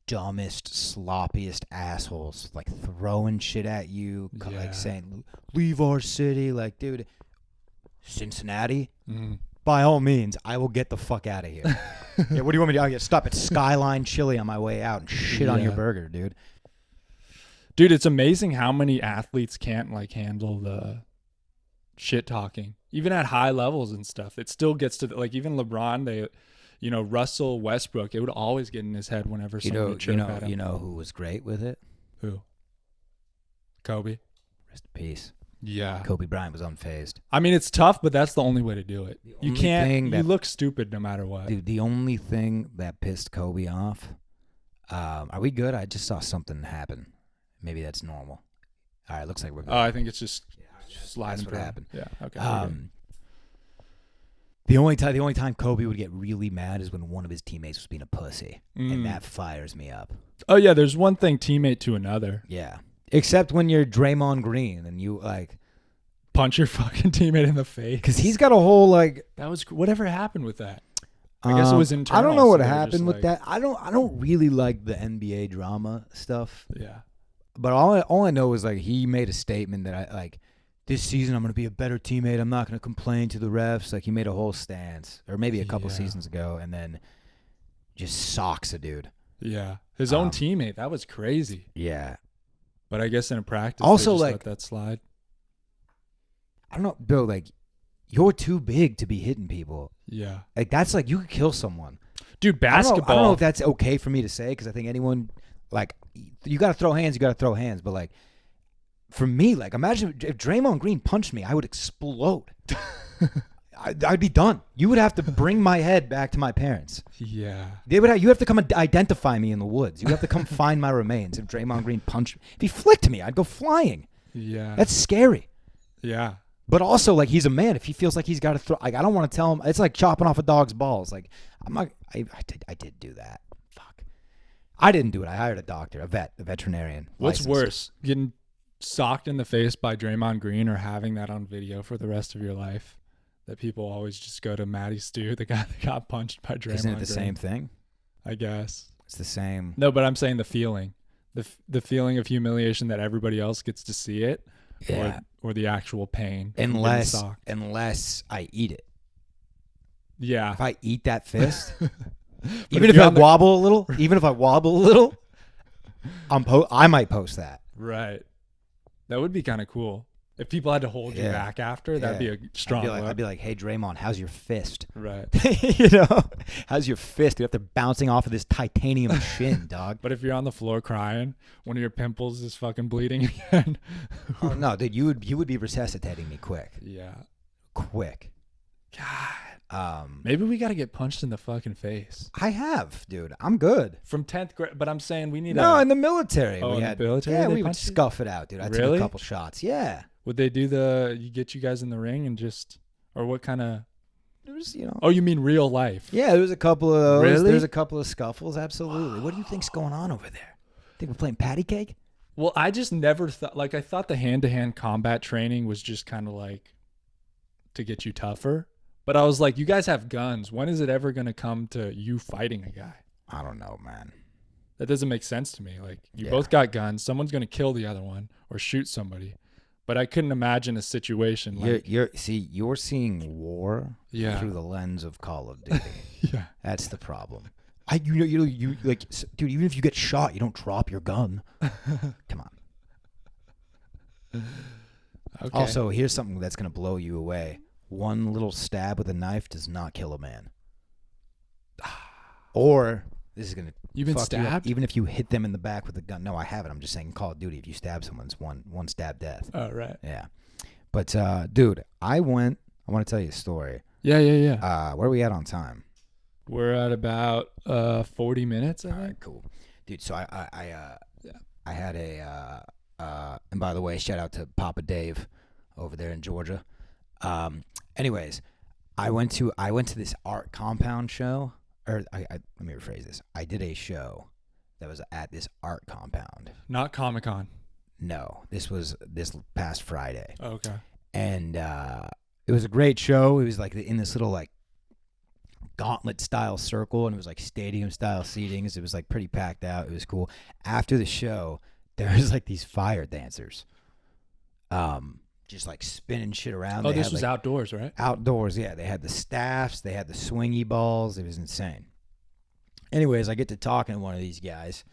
dumbest, sloppiest assholes like throwing shit at you, like saying, leave our city. Like, dude, Cincinnati, by all means, I will get the fuck out of here. Yeah, what do you want me to do? I'll stop at Skyline Chili on my way out and shit on your burger, dude. Dude, it's amazing how many athletes can't like handle the shit talking, even at high levels and stuff. It still gets to like even LeBron. Russell Westbrook. It would always get in his head whenever someone would chirp at him. You know who was great with it? Who? Kobe. Rest in peace. Yeah. Kobe Bryant was unfazed. I mean, it's tough, but that's the only way to do it. You can't. You that, look stupid no matter what. Dude, the only thing that pissed Kobe off. Are we good? I just saw something happen. Maybe that's normal. All right, looks like we're good. Oh, I think it's just sliding. That's what happened. Yeah. Okay. The only time Kobe would get really mad is when one of his teammates was being a pussy, and that fires me up. Oh yeah, there's one thing teammate to another. Yeah, except when you're Draymond Green and you like punch your fucking teammate in the face because he's got a whole like. That was whatever happened with that. I guess it was internal. I don't know what happened with that. I don't really like the NBA drama stuff. Yeah, but all I know is like he made a statement that I like. This season, I'm going to be a better teammate. I'm not going to complain to the refs. Like, he made a whole stance, or maybe a couple seasons ago, and then just socks a dude. Yeah. His own teammate. That was crazy. Yeah. But I guess in a practice, also, they just like, let that slide. I don't know, Bill, like, you're too big to be hitting people. Yeah. Like, that's like, you could kill someone. Dude, basketball. I don't know if that's okay for me to say, because I think anyone like, you got to throw hands. You got to throw hands. But like, for me, like, imagine if Draymond Green punched me, I would explode. I'd be done. You would have to bring my head back to my parents. Yeah. You have to come and identify me in the woods. You have to come find my remains. If Draymond Green punched me, if he flicked me, I'd go flying. Yeah. That's scary. Yeah. But also, like, he's a man. If he feels like he's got to throw, like, I don't want to tell him. It's like chopping off a dog's balls. Like, I'm not. I did do that. Fuck. I didn't do it. I hired a doctor, a veterinarian. What's licensed. worse, getting socked in the face by Draymond Green or having that on video for the rest of your life? That people always just go to Matty Stew, the guy that got punched by Draymond Green. Isn't it the same thing? I guess. It's the same. No, but I'm saying the feeling. The feeling of humiliation that everybody else gets to see it. Yeah. Or the actual pain. Unless I eat it. Yeah. If I eat that fist, even if I wobble a little, I might post that. Right. That would be kind of cool. If people had to hold you back after, that'd be a strong look. I'd be like, hey, Draymond, how's your fist? Right. You know, how's your fist? You have to bouncing off of this titanium shin, dog. But if you're on the floor crying, one of your pimples is fucking bleeding again. Oh no, dude, you would be resuscitating me quick. Yeah. Quick. God. Maybe we got to get punched in the fucking face. I have, dude. I'm good. From 10th grade, but I'm saying we need in the military. Oh, we in the military? Yeah, we would scuff it out, dude. I took a couple shots. Yeah. Would they do get you guys in the ring and just, or what kind of? There was, you know. Oh, you mean real life? Yeah, there was a couple of those. Really? There's a couple of scuffles. Absolutely. What do you think's going on over there? Think we're playing patty cake? Well, I just never thought, I thought the hand-to-hand combat training was just kind of like to get you tougher. But I was like, you guys have guns. When is it ever going to come to you fighting a guy? I don't know, man. That doesn't make sense to me. Like, you both got guns. Someone's going to kill the other one or shoot somebody. But I couldn't imagine a situation like you're seeing war through the lens of Call of Duty. Yeah, that's the problem. You like, dude. Even if you get shot, you don't drop your gun. Come on. Okay. Also, here's something that's gonna blow you away. One little stab with a knife does not kill a man. Or this is gonna. You've been stabbed? Even if you hit them in the back with a gun. No, I haven't. I'm just saying Call of Duty, if you stab someone, it's one stab death. Oh, right. Yeah. But, dude, I want to tell you a story. Yeah. Where are we at on time? We're at about 40 minutes, I think. All right, cool. Dude, so I had and by the way, shout out to Papa Dave over there in Georgia. Anyways, I went to this art compound show. Or let me rephrase this. I did a show that was at this art compound. Not Comic-Con. No, this was this past Friday. Oh, okay. And it was a great show. It was like in this little like gauntlet style circle, and it was like stadium style seatings. It was like pretty packed out. It was cool. After the show, there was like these fire dancers. Just like spinning shit around. Oh, this was outdoors, right? Outdoors, yeah. They had the staffs. They had the swingy balls. It was insane. Anyways, I get to talking to one of these guys,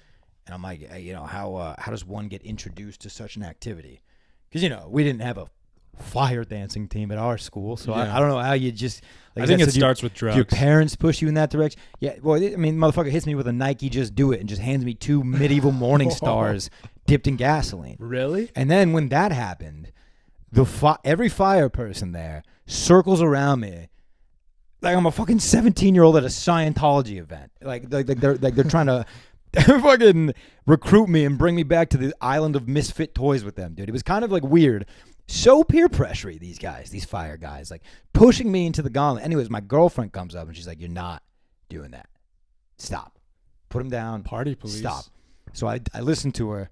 and I'm like, hey, how does one get introduced to such an activity? Because, we didn't have a fire dancing team at our school, so I don't know how you just... Like I think it starts with drugs. Your parents push you in that direction? Yeah, well, I mean, motherfucker hits me with a Nike Just Do It and just hands me 2 medieval morning stars dipped in gasoline. Really? And then when that happened... every fire person there circles around me like I'm a fucking 17-year-old at a Scientology event. Like they're trying to fucking recruit me and bring me back to the island of misfit toys with them, dude. It was kind of like weird. So peer pressure these guys, these fire guys, like pushing me into the gauntlet. Anyways, my girlfriend comes up and she's like, "You're not doing that. Stop. Put him down. Party police. Stop." So I listened to her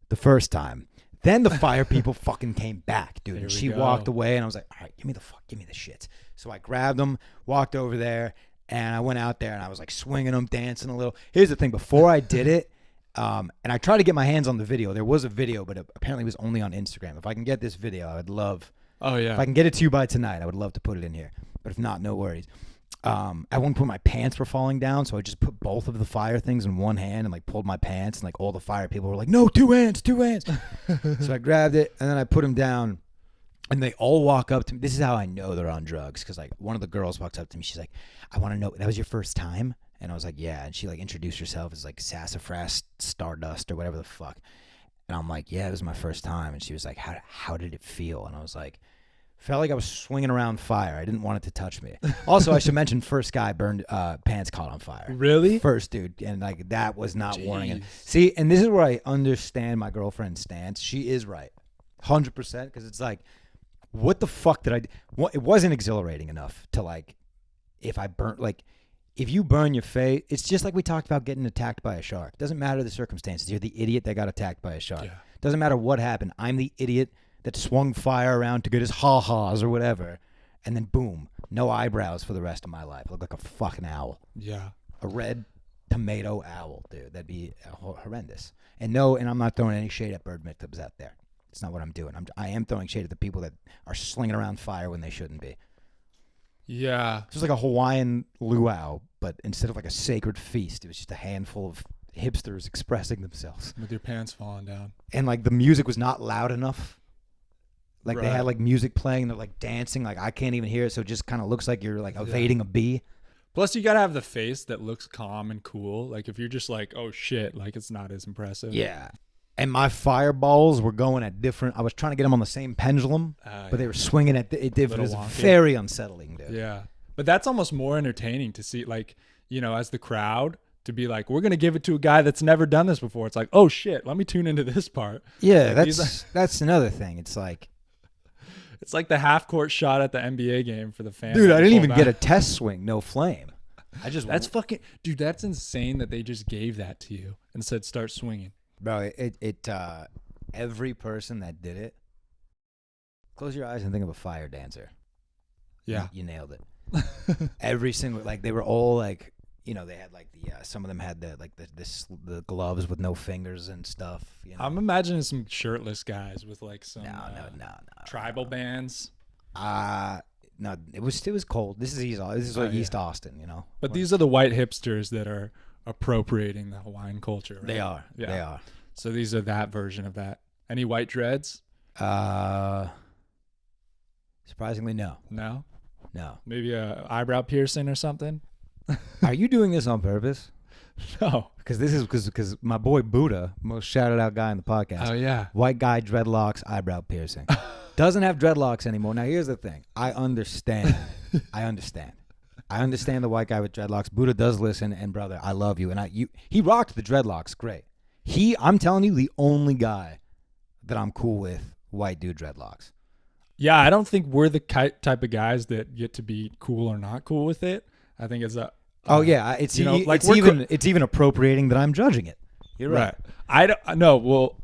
the first time. Then the fire people fucking came back, dude. And she walked away, and I was like, all right, give me the shit. So I grabbed them, walked over there, and I went out there, and I was like swinging them, dancing a little. Here's the thing. Before I did it, and I tried to get my hands on the video. There was a video, but apparently it was only on Instagram. If I can get this video, I would love. Oh, yeah. If I can get it to you by tonight, I would love to put it in here. But if not, no worries. At one point my pants were falling down, so I just put both of the fire things in one hand and like pulled my pants, and like all the fire people were like, "No, 2 hands, 2 hands." So I grabbed it and then I put them down, and they all walk up to me. This is how I know they're on drugs, because like one of the girls walks up to me. She's like, "I want to know, that was your first time?" And I was like, yeah. And she like introduced herself as like Sassafras Stardust or whatever the fuck. And I'm like, yeah, it was my first time. And she was like, how did it feel? And I was like, felt like I was swinging around fire. I didn't want it to touch me. Also, I should mention, first guy burned pants caught on fire. Really? First dude, and like that was not warning him. Jeez. See, and this is where I understand my girlfriend's stance. She is right, 100%, because it's like, what the fuck did I do? Well, it wasn't exhilarating enough to like, if I burnt, like, if you burn your face, it's just like we talked about getting attacked by a shark. Doesn't matter the circumstances. You're the idiot that got attacked by a shark. Yeah. Doesn't matter what happened. I'm the idiot that swung fire around to get his ha-has or whatever, and then boom, no eyebrows for the rest of my life. I look like a fucking owl. Yeah. A red tomato owl, dude. That'd be horrendous. And I'm not throwing any shade at bird victims out there. It's not what I'm doing. I am throwing shade at the people that are slinging around fire when they shouldn't be. Yeah. It's just like a Hawaiian luau, but instead of like a sacred feast, it was just a handful of hipsters expressing themselves. With your pants falling down. And like the music was not loud enough. Like they Right. had like music playing, they're like dancing, like I can't even hear it, so it just kind of looks like you're like evading a bee. Plus, you got to have the face that looks calm and cool. Like, if you're just like, oh, shit, like, it's not as impressive. Yeah. And my fireballs were going at different, I was trying to get them on the same pendulum, but they were swinging at, it was wonky. very unsettling, dude. Yeah. But that's almost more entertaining to see, like, you know, as the crowd, to be like, we're going to give it to a guy that's never done this before. It's like, oh, shit, let me tune into this part. Yeah, Like, that's another thing. It's like, it's like the half-court shot at the NBA game for the fans. dude, I didn't even get a test swing, no flame. I just That's fucking... Dude, that's insane that they just gave that to you and said start swinging. Bro, every person that did it, close your eyes and think of a fire dancer. Yeah. You nailed it. Every single, like, they were all like, you know, they had like some of them had the gloves with no fingers and stuff. You know? I'm imagining some shirtless guys with like some No. tribal bands. No, it was cold. This is East Austin, you know. But these are the white hipsters that are appropriating the Hawaiian culture. Right? They are. Yeah. They are. So these are that version of that. Any white dreads? Surprisingly, no. No. Maybe a eyebrow piercing or something? Are you doing this on purpose? No. Because this is because my boy Buddha, most shouted out guy in the podcast. Oh yeah. White guy, dreadlocks, eyebrow piercing. Doesn't have dreadlocks anymore. Now here's the thing. I understand. I understand the white guy with dreadlocks. Buddha does listen, and brother, I love you. And he rocked the dreadlocks. Great. I'm telling you, the only guy that I'm cool with, white dude dreadlocks. Yeah, I don't think we're the type of guys that get to be cool or not cool with it. I think it's it's you know, like it's even appropriating that I'm judging it. You're right. I don't know. Well,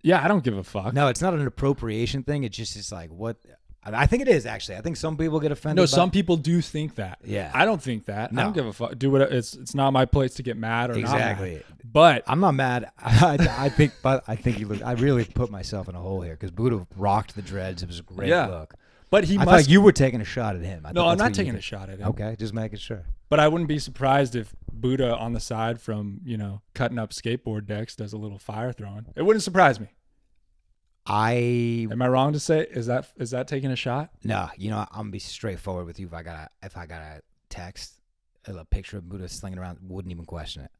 yeah, I don't give a fuck. No, it's not an appropriation thing. It's like what I think it is actually. I think some people get offended. No, some people do think that. Yeah, I don't think that. No. I don't give a fuck. Do what it's not my place to get mad or exactly. not mad. But I'm not mad. I think he looked. I really put myself in a hole here because Buddha rocked the dreads. It was a great look. But I thought you were taking a shot at him. No, I'm not taking a shot at him. Okay, just making sure. But I wouldn't be surprised if Buddha on the side from, you know, cutting up skateboard decks does a little fire throwing. It wouldn't surprise me. Am I wrong to say is that taking a shot? No, you know, I'm gonna be straightforward with you. If I got a text, a picture of Buddha slinging around, wouldn't even question it.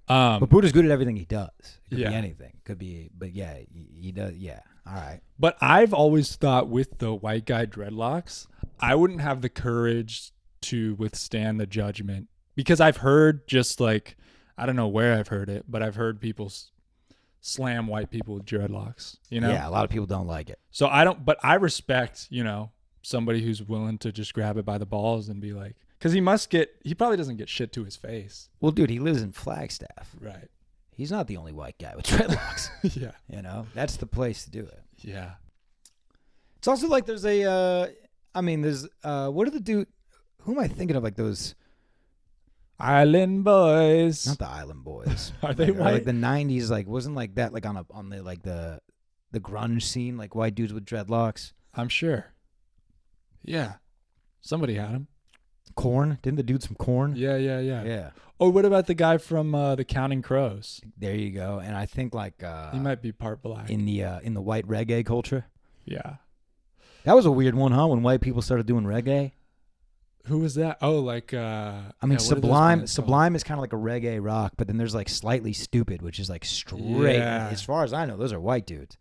But Buddha's good at everything he does. It could be anything. Could be, but yeah, he does. Yeah, all right. But I've always thought with the white guy dreadlocks, I wouldn't have the courage to withstand the judgment because I've heard just like, I don't know where I've heard it, but I've heard people slam white people with dreadlocks, you know? Yeah, a lot of people don't like it. So but I respect, you know, somebody who's willing to just grab it by the balls and be like, because he probably doesn't get shit to his face. Well, dude, he lives in Flagstaff. Right. He's not the only white guy with dreadlocks. Yeah. You know, that's the place to do it. Yeah. It's also like there's what are the dude, who am I thinking of? Like those Island Boys. Not the Island Boys. Are they white? Like the 90s, like wasn't like that, like on the like the grunge scene, like white dudes with dreadlocks. I'm sure. Yeah. Somebody had him. Korn? Didn't the dudes from Korn? Yeah. Oh, what about the guy from the Counting Crows? There you go. And I think like he might be part black in the white reggae culture. Yeah. That was a weird one, huh? When white people started doing reggae. Who was that? Oh, like I mean, what are those Sublime. bands called? Sublime is kind of like a reggae rock, but then there's like Slightly Stupid, which is like straight. Yeah. As far as I know, those are white dudes.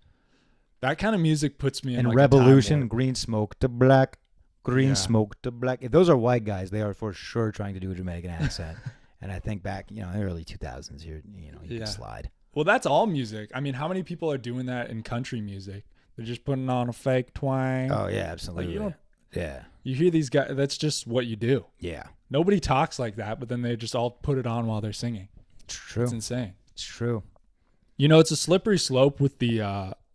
That kind of music puts me in And like Revolution, a time Green Smoke to Black, Green Yeah. Smoke to Black. If those are white guys, they are for sure trying to do a Jamaican accent. And I think back, in the early 2000s, you Yeah. can slide. Well, that's all music. I mean, how many people are doing that in country music? They're just putting on a fake twang. Oh yeah, absolutely. don't- Yeah, You hear these guys, that's just what you do. yeah. Nobody talks like that, but then they just all put it on while they're singing. It's true. It's insane. It's true. It's a slippery slope with the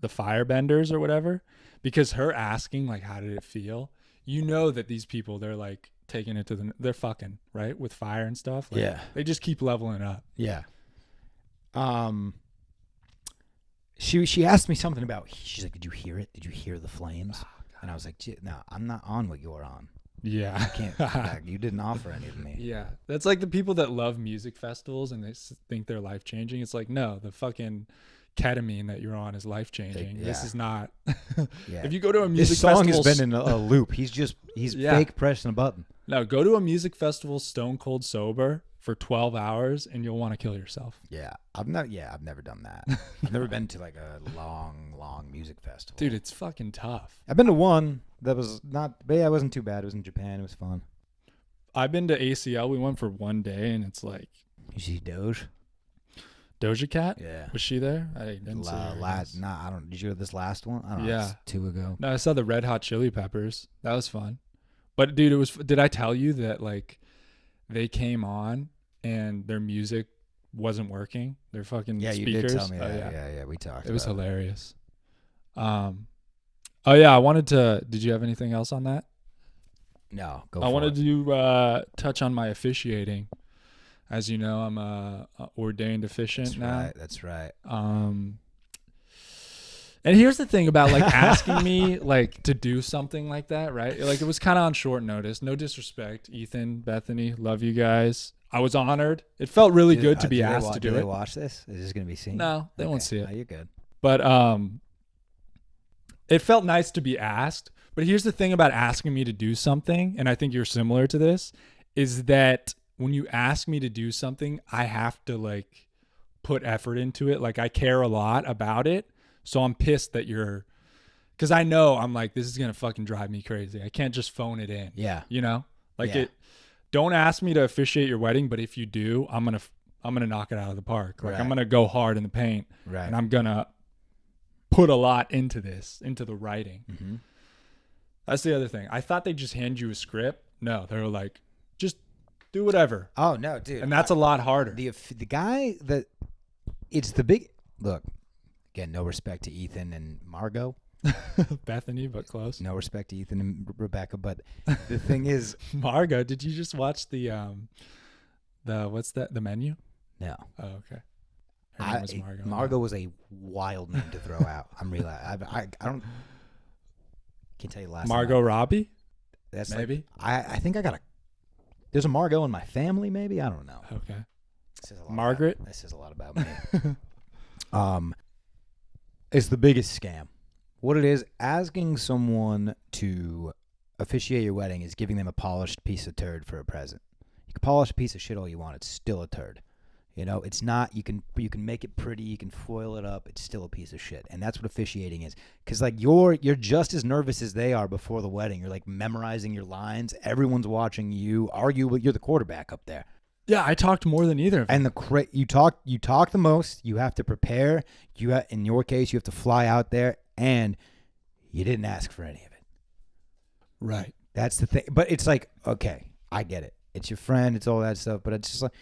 firebenders or whatever, because her asking like, how did it feel? That these people, they're like taking it to they're fucking, right? With fire and stuff. Like, Yeah. They just keep leveling up. Yeah. She asked me something about. She's like, "Did you hear it? Did you hear the flames?" And I was like, "No, I'm not on what you're on. Yeah. I can't. Like, you didn't offer any to me." Yeah. That's like the people that love music festivals and they think they're life changing. It's like, no, the fucking ketamine that you're on is life changing. Yeah. This is not. Yeah. If you go to a music This song festival, has been in a loop. He's Yeah. fake pressing a button. no, go to a music festival stone cold sober for 12 hours and you'll want to kill yourself. Yeah, I've never done that. I've never been to like a long music festival. Dude, it's fucking tough. I've been to one that was not, but yeah, it wasn't too bad. It was in Japan. It was fun. I've been to ACL. We went for one day and it's like You see Doge? Doja Cat. Yeah. Was she there? I didn't see her. I don't. Did you go to this last one? I don't know. Yeah. It's 2 ago. No, I saw the Red Hot Chili Peppers. That was fun. But dude, did I tell you that like they came on and their music wasn't working? Their fucking Yeah, you speakers. did tell me Oh, that. yeah. Yeah, we talked. It was about hilarious. Oh yeah, I wanted to. Did you have anything else on that? No, go. I wanted to touch on my officiating. As you know, I'm a ordained officiant That's now. right. That's right. And here's the thing about like asking me like to do something like that, right? Like it was kind of on short notice. No disrespect, Ethan, Bethany, love you guys. I was honored. It felt really good to be asked to do Do they it. watch this? Is this gonna be seen? No, they won't see it. No, you're good. But it felt nice to be asked. But here's the thing about asking me to do something, and I think you're similar to this, is that when you ask me to do something, I have to like put effort into it. Like I care a lot about it. So I'm pissed that because I know I'm like, this is going to fucking drive me crazy. I can't just phone it in. Yeah. Like Yeah. don't ask me to officiate your wedding, but if you do, I'm going to knock it out of the park. Like I'm Right. going to go hard in the paint Right. and I'm going to put a lot into the writing. Mm-hmm. That's the other thing. I thought they'd just hand you a script. No, they were like, just do whatever. Oh no, dude. And that's a lot harder. the guy that it's the big look. Again, no respect to Ethan and Margot. Bethany, but close. No respect to Ethan and Rebecca. But the thing is, Margot, did you just watch the what's that? The Menu? no. Oh, okay. Her name was Margot. Margot was a wild name to throw out. I'm real. I don't. Can't tell you the last. Margot time Robbie? that's Maybe. Like, I think I got a. There's a Margot in my family. Maybe I don't know. Okay. This says a lot Margaret? This says a lot about me. It's the biggest scam. What it is, asking someone to officiate your wedding is giving them a polished piece of turd for a present. You can polish a piece of shit all you want. It's still a turd. It's not. You can make it pretty. You can foil it up. It's still a piece of shit, and that's what officiating is. Because like you're just as nervous as they are before the wedding. You're like memorizing your lines. Everyone's watching you. Arguably, you're the quarterback up there. Yeah, I talked more than either of them. And you talk the most. You have to prepare. In your case, you have to fly out there, and you didn't ask for any of it. Right. That's the thing. But it's like, okay, I get it. It's your friend. It's all that stuff. But it's just like,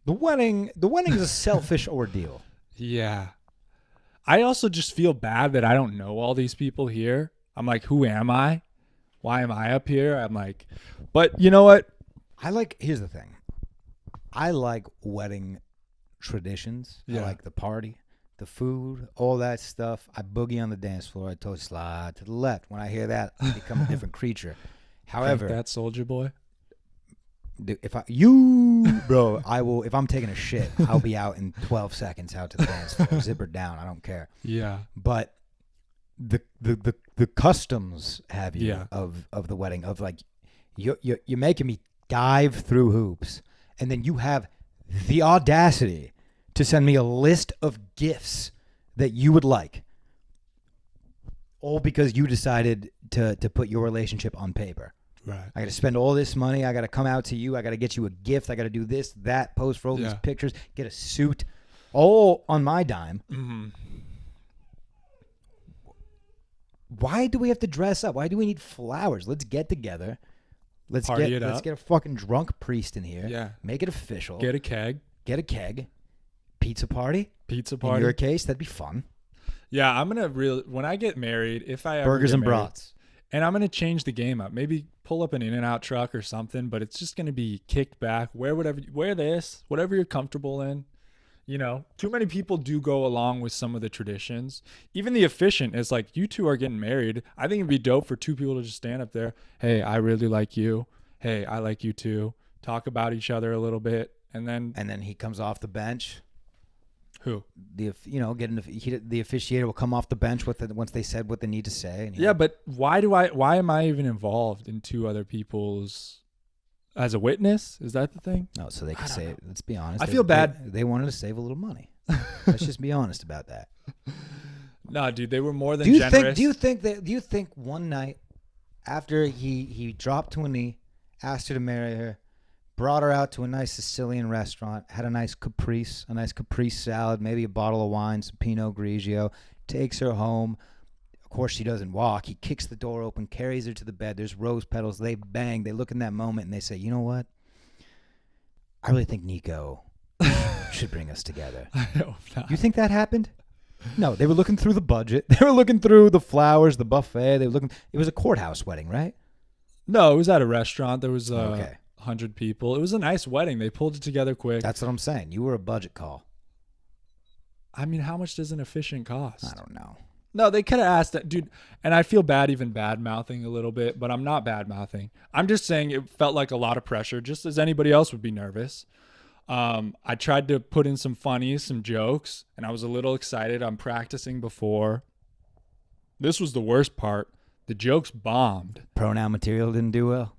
the wedding is a selfish ordeal. Yeah. I also just feel bad that I don't know all these people here. I'm like, who am I? Why am I up here? I'm like, but you know what? Here's the thing. I like wedding traditions. Yeah. I like the party, the food, all that stuff. I boogie on the dance floor. I told slide to the left. When I hear that, I become a different creature. However, That Soldier Boy. dude, bro, I will. If I'm taking a shit, I'll be out in 12 seconds out to the dance floor, zipper down. I don't care. Yeah. But the customs have you Yeah. of the wedding of like you're making me dive through hoops, and then you have the audacity to send me a list of gifts that you would like, all because you decided to put your relationship on paper. Right. I got to spend all this money. I got to come out to you. I got to get you a gift. I got to do this, that, post for all these pictures, get a suit, all on my dime. Mm-hmm. Why do we have to dress up? Why do we need flowers? Let's get together. Let's Party get it let's up. get a fucking drunk priest in here. Yeah. Make it official. Get a keg. Get a keg. Pizza party. Pizza party. In your case, that'd be fun. Yeah, I'm gonna when I get married, if I ever Burgers get and married, brats. and I'm gonna change the game up. Maybe pull up an In-N-Out truck or something, but it's just gonna be kicked back. Wear whatever you're comfortable in. You know, too many people do go along with some of the traditions. Even the officiant is like, you two are getting married. I think it'd be dope for two people to just stand up there. Hey, I really like you. Hey, I like you too. Talk about each other a little bit, and then he comes off the bench. who? The officiator will come off the bench once they said what they need to say. And Yeah, but why am I even involved in two other people's as a witness? Is that the thing? No, so they can say. Let's be honest. I feel bad. They wanted to save a little money. Let's just be honest about that. Nah, dude, they were more than generous. Do you think one night after he dropped to a knee, asked her to marry her, brought her out to a nice Sicilian restaurant, had a nice caprese salad, maybe a bottle of wine, some Pinot Grigio, takes her home. Of course, she doesn't walk. He kicks the door open, carries her to the bed. There's rose petals. They bang. They look in that moment and they say, you know what? I really think Niko should bring us together. I hope not. You think that happened? No, they were looking through the budget. They were looking through the flowers, the buffet. They were looking. It was a courthouse wedding, right? No, it was at a restaurant. There was Okay. 100 people. It was a nice wedding. They pulled it together quick. That's what I'm saying. You were a budget call. I mean, how much does an efficient cost? I don't know. No, they could have asked that, dude. And I feel bad even bad-mouthing a little bit, but I'm not bad-mouthing. I'm just saying it felt like a lot of pressure, just as anybody else would be nervous. I tried to put in some funnies, some jokes, and I was a little excited. I'm practicing before. This was the worst part. The jokes bombed. Pronoun material didn't do well.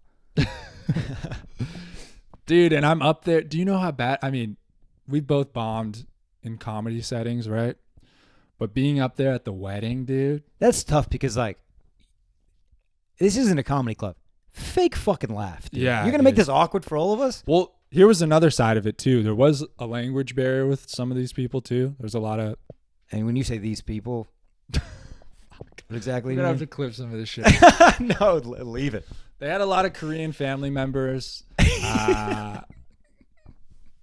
Dude, and I'm up there. Do you know how bad? I mean, we both bombed in comedy settings, right? But being up there at the wedding, dude. That's tough because, like, this isn't a comedy club. Fake fucking laugh, dude. Yeah, You're going to make this awkward for all of us? Well, here was another side of it, too. There was a language barrier with some of these people, too. There's a lot of... And when you say these people, what exactly We're do going you to have to clip some of this shit. mean? No, leave it. They had a lot of Korean family members.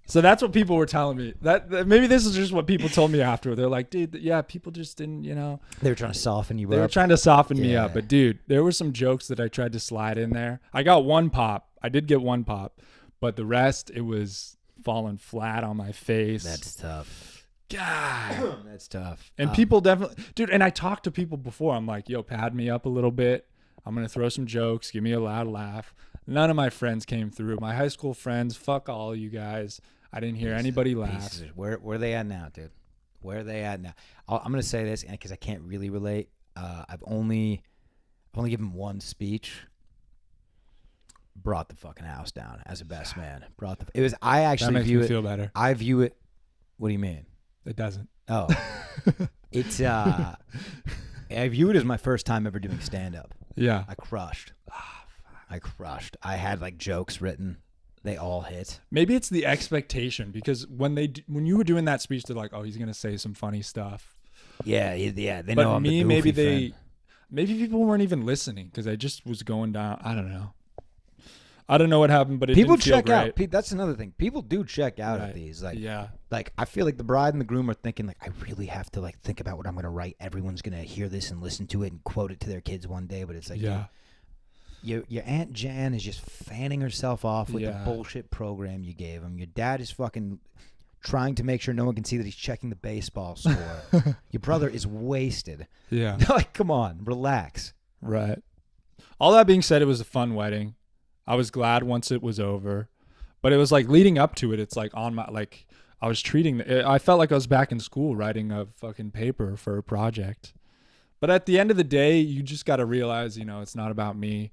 So that's what people were telling me. That maybe this is just what people told me after. They're like, dude, yeah, people just didn't, you know. They were trying to soften you up. They were trying to soften me Yeah. up. But, dude, there were some jokes that I tried to slide in there. I got one pop. I did get one pop. But the rest, it was falling flat on my face. That's tough. God. That's tough. And people definitely, dude, and I talked to people before. I'm like, yo, pad me up a little bit. I'm going to throw some jokes. Give me a loud laugh. None of my friends came through. My high school friends, fuck all you guys. I didn't hear anybody laugh. Where are they at now, dude? Where are they at now? I'm going to say this because I can't really relate. I've only given one speech. Brought the fucking house down as a best man. I actually That makes view me it. feel better. I view it. What do you mean? It doesn't. Oh, it's I view it as my first time ever doing stand up. Yeah. I crushed. I had like jokes written. They all hit. Maybe it's the expectation because when you were doing that speech, they're like, oh, he's going to say some funny stuff. Yeah. They But know I'm the maybe goofy friend. maybe people weren't even listening because I just was going down. I don't know. I don't know what happened, but it People didn't feel check great. out. That's another thing. People do check out Right. at these. Like, Yeah. like I feel like the bride and the groom are thinking like, I really have to like think about what I'm gonna write. Everyone's gonna hear this and listen to it and quote it to their kids one day. But it's like, Yeah. your Aunt Jan is just fanning herself off with the Yeah. bullshit program you gave him. Your dad is fucking trying to make sure no one can see that he's checking the baseball score. Your brother is wasted. Yeah. Like, come on, relax. Right. All that being said, it was a fun wedding. I was glad once it was over, but it was like leading up to it. It's like on my, like I was treating, I felt like I was back in school writing a fucking paper for a project, But at the end of the day, you just got to realize, it's not about me.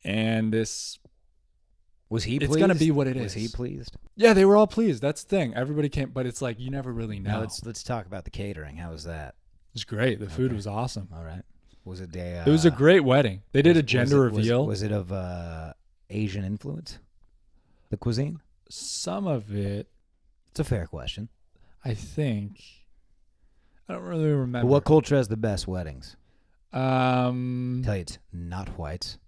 And Was he pleased? It's going to be what it is. Was he pleased? Yeah, they were all pleased. That's the thing. Everybody came, but it's like you never really know. Now let's talk about the catering. How was that? It was great. The food was awesome. All right. Was it it was a great wedding. They did a gender reveal. Was it of Asian influence? The cuisine? Some of it. It's a fair question. I think. I don't really remember. But what culture has the best weddings? Tell you it's not whites.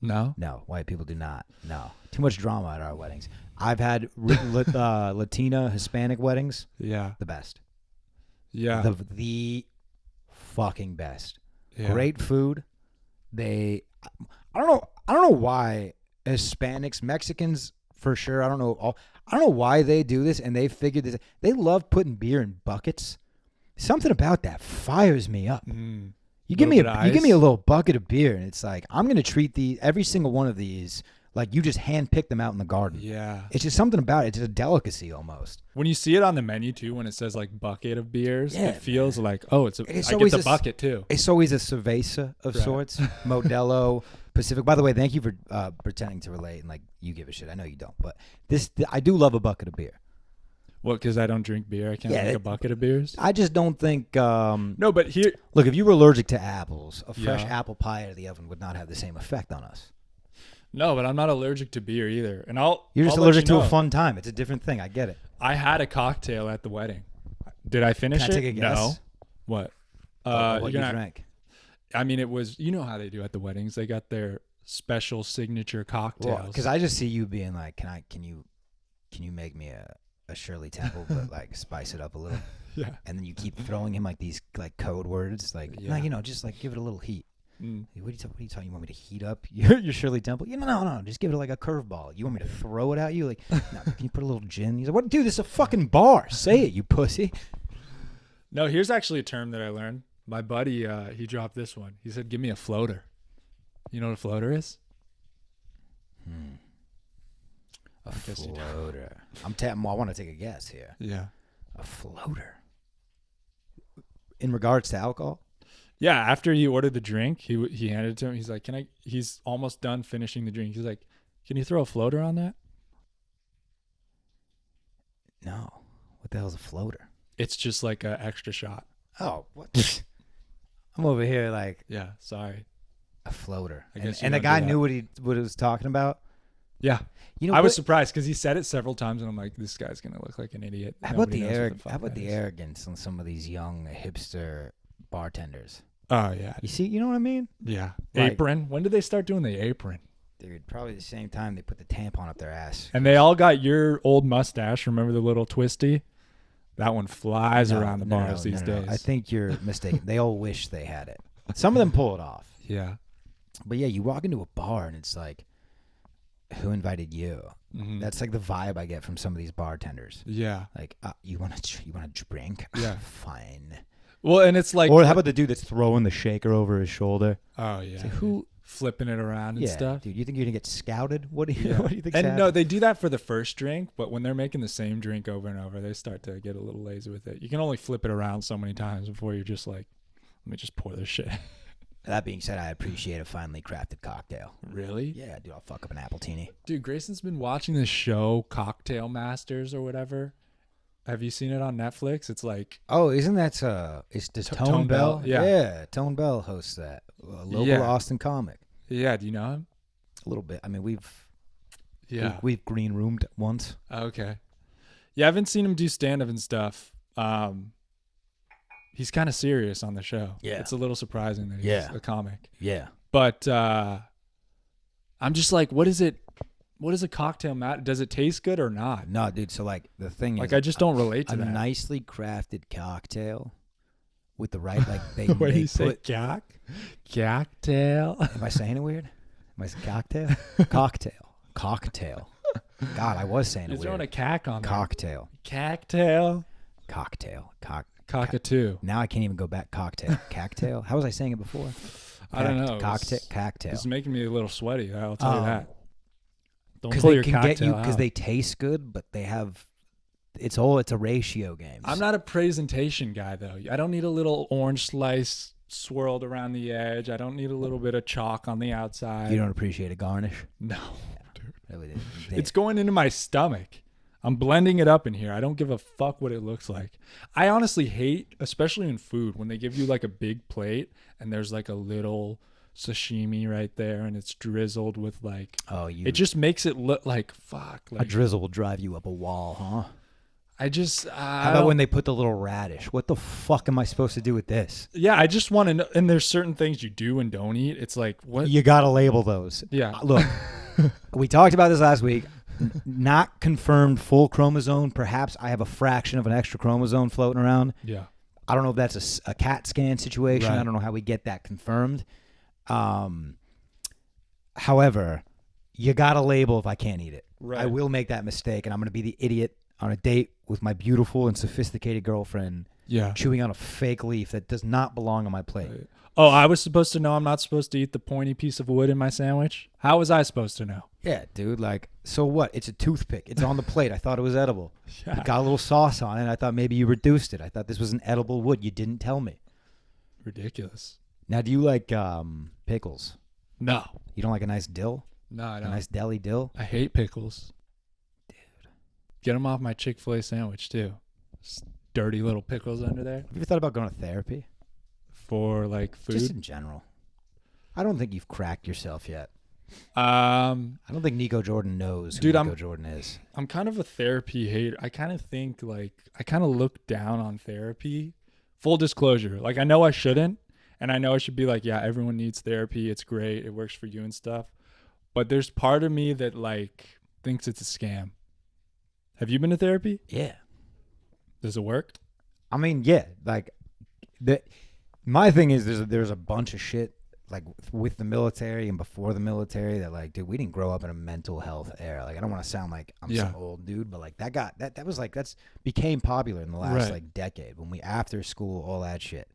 No? No, white people do not. No. Too much drama at our weddings. I've had Latina, Hispanic weddings. Yeah. The best. Yeah. The fucking best. Yeah. Great food. I don't know why Hispanics, Mexicans for sure. I don't know why they do this, and they figured this. They love putting beer in buckets. Something about that fires me up. You give me a little bucket of beer, and it's like I'm gonna treat every single one of these like you just handpicked them out in the garden. Yeah, it's just something about it. It's just a delicacy almost. When you see it on the menu too, when it says like bucket of beers, it feels like I get the bucket too. It's always a cerveza of sorts, Modelo, Pacific. By the way, thank you for pretending to relate and like you give a shit. I know you don't, but I do love a bucket of beer. What? Because I don't drink beer, I can't make a bucket of beers. I just don't think. No, but here, look, if you were allergic to apples, a fresh apple pie out of the oven would not have the same effect on us. No, but I'm not allergic to beer either, and You're just allergic to a fun time. It's a different thing. I get it. I had a cocktail at the wedding. Did I finish it? Can I take a guess? No. What? What you drank? I mean, it was. You know how they do at the weddings. They got their special signature cocktails. Because I just see you being like, can you make me a Shirley Temple, but like spice it up a little. Yeah. And then you keep throwing him like these like code words, like no, just like give it a little heat. What are you talking? You want me to heat up your Shirley Temple? No, just give it like a curveball. You want me to throw it at you? Like, no, can you put a little gin? He's like, what, dude? This is a fucking bar. Say it, you pussy. No, here's actually a term that I learned. My buddy, he dropped this one. He said, "Give me a floater." You know what a floater is? A floater. I want to take a guess here. Yeah. A floater. In regards to alcohol? Yeah. After he ordered the drink, he handed it to him. He's like, he's almost done finishing the drink. He's like, "Can you throw a floater on that?" No. What the hell's a floater? It's just like an extra shot. Oh, what? I'm over here like. Yeah. Sorry. A floater. And the guy knew what he was talking about? Yeah. I was surprised because he said it several times, and I'm like, this guy's going to look like an idiot. How about the arrogance on some of these young hipster bartenders? Oh, yeah. You know what I mean? Yeah. Like, apron. When did they start doing the apron? Dude, probably the same time they put the tampon up their ass. And they all got your old mustache. Remember the little twisty? That one flies around the bars these days. I think you're mistaken. They all wish they had it. Some of them pull it off. Yeah. But yeah, you walk into a bar and it's like, who invited you? Mm-hmm. That's like the vibe I get from some of these bartenders. Yeah. Like, you want to drink? Yeah. Fine. Well, and it's like, or how about the dude that's throwing the shaker over his shoulder? Oh yeah. Like, who flipping it around and stuff? Dude, you think you're gonna get scouted? What do you think? And no, they do that for the first drink, but when they're making the same drink over and over, they start to get a little lazy with it. You can only flip it around so many times before you're just like, let me just pour this shit. That being said, I appreciate a finely crafted cocktail. Really? Yeah, dude, I'll fuck up an appletini. Dude, Grayson's been watching this show, Cocktail Masters or whatever. Have you seen it on Netflix? It's like... Oh, isn't that... It's just Tone Bell? Yeah, Tone Bell hosts that. A local Austin comic. Yeah, do you know him? A little bit. I mean, we've green roomed once. Okay. Yeah, I haven't seen him do stand-up and stuff. He's kind of serious on the show. Yeah. It's a little surprising that he's a comic. Yeah. But I'm just like, what is it? What does a cocktail matter? Does it taste good or not? No, dude. So like the thing is, I just don't relate to that. A nicely crafted cocktail with the right they. What do you say? Cocktail. Am I saying it weird? Am I saying cocktail? Cocktail. God, I was saying it weird. You're throwing a cack on there. Cocktail. Cockatoo. Now I can't even go back. Cocktail. How was I saying it before? I don't know. Cocktail. It's making me a little sweaty. I'll tell you that. Don't pull your cocktail out. Because they taste good, but they have it's a ratio game. I'm not a presentation guy though. I don't need a little orange slice swirled around the edge. I don't need a little bit of chalk on the outside. You don't appreciate a garnish? No. Dude. It's going into my stomach. I'm blending it up in here. I don't give a fuck what it looks like. I honestly hate, especially in food, when they give you like a big plate and there's like a little sashimi right there and it's drizzled with like, it just makes it look like fuck. Like, a drizzle will drive you up a wall, huh? How about when they put the little radish? What the fuck am I supposed to do with this? Yeah, I just want to know. And there's certain things you do and don't eat. It's like, what? You got to label those. Yeah. Look, we talked about this last week. Not confirmed full chromosome. Perhaps I have a fraction of an extra chromosome floating around. Yeah. I don't know if that's a CAT scan situation. Right. I don't know how we get that confirmed. However, you got to label if I can't eat it. Right. I will make that mistake, and I'm going to be the idiot on a date with my beautiful and sophisticated girlfriend, chewing on a fake leaf that does not belong on my plate. Right. Oh, I was supposed to know I'm not supposed to eat the pointy piece of wood in my sandwich? How was I supposed to know? Yeah, dude, like, so what? It's a toothpick. It's on the plate. I thought it was edible. Yeah. It got a little sauce on it. I thought maybe you reduced it. I thought this was an edible wood. You didn't tell me. Ridiculous. Now, do you like pickles? No. You don't like a nice dill? No, I A don't. nice deli dill? I hate pickles. Dude. Get them off my Chick-fil-A sandwich, too. Just dirty little pickles under there. Have you ever thought about going to therapy? For, like, food? Just in general. I don't think you've cracked yourself yet. I don't think Niko Jordan knows who Dude, Niko Jordan is. I'm kind of a therapy hater. I kind of think, like, I kind of look down on therapy. Full disclosure. Like, I know I shouldn't. And I know I should be like, yeah, everyone needs therapy. It's great. It works for you and stuff. But there's part of me that, like, thinks it's a scam. Have you been to therapy? Yeah. Does it work? I mean, yeah. Like, my thing is there's a bunch of shit, like, with the military and before the military that, like, dude, we didn't grow up in a mental health era. Like, I don't want to sound like I'm some old dude, but, like, that's became popular in the last, like, decade when we after school, all that shit.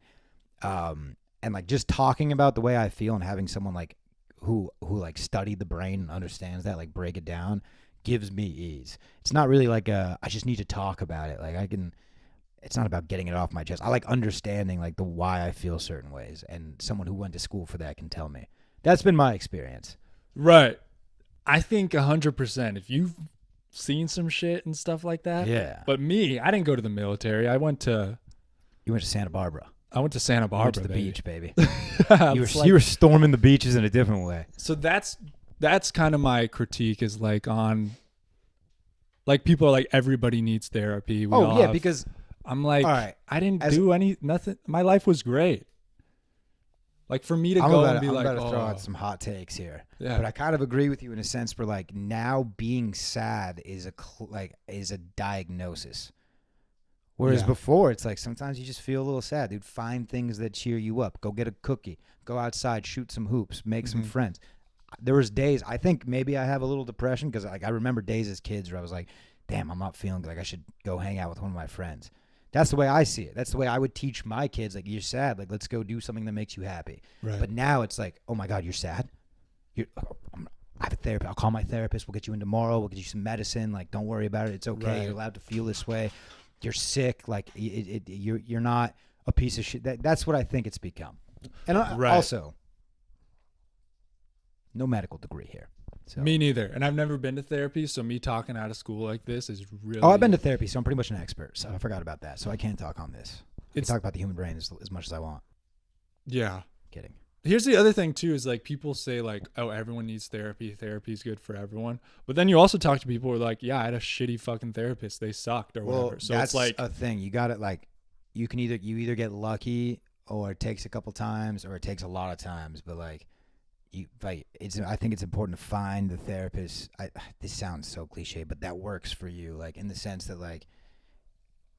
And, like, just talking about the way I feel and having someone, like, who like studied the brain and understands that, like, break it down, gives me ease. It's not really like I just need to talk about it. Like, it's not about getting it off my chest. I like understanding, like, the why I feel certain ways, and someone who went to school for that can tell me. That's been my experience. Right. I think 100%. If you've seen some shit and stuff like that. Yeah. But me, I didn't go to the military. You went to Santa Barbara. I went to Santa Barbara. You went to the baby. beach, baby. Yeah, you were storming the beaches in a different way. So that's kind of my critique is, like, on, like, people are like, everybody needs therapy. Because I'm like, all right, I didn't do nothing. My life was great. Like, for me to I'm go about and be I'm like, about to throw out some hot takes here. Yeah. But I kind of agree with you in a sense where, like, now being sad is a diagnosis. Whereas before, it's like sometimes you just feel a little sad, dude. Find things that cheer you up. Go get a cookie. Go outside, shoot some hoops, make some friends. There was days, I think maybe I have a little depression because, like, I remember days as kids where I was like, damn, I'm not feeling like I should go hang out with one of my friends. That's the way I see it. That's the way I would teach my kids. Like, you're sad. Like, let's go do something that makes you happy. Right. But now it's like, oh, my God, you're sad? I have a therapist. I'll call my therapist. We'll get you in tomorrow. We'll get you some medicine. Like, don't worry about it. It's okay. Right. You're allowed to feel this way. You're sick. Like, you're not a piece of shit. That's what I think it's become. And also, no medical degree here. So. Me neither. And I've never been to therapy, so me talking out of school like this is really... Oh, I've been to therapy, so I'm pretty much an expert. So I forgot about that. So I can't talk on this. I can talk about the human brain as much as I want. Yeah. Kidding. Here's the other thing, too, is, like, people say, like, oh, everyone needs therapy. Therapy's good for everyone. But then you also talk to people who are like, yeah, I had a shitty fucking therapist. They sucked or whatever. So that's it's like a thing. You got it. Like, you either get lucky or it takes a couple times or it takes a lot of times. But, like, I think it's important to find the therapist. This sounds so cliche, but that works for you. Like, in the sense that, like,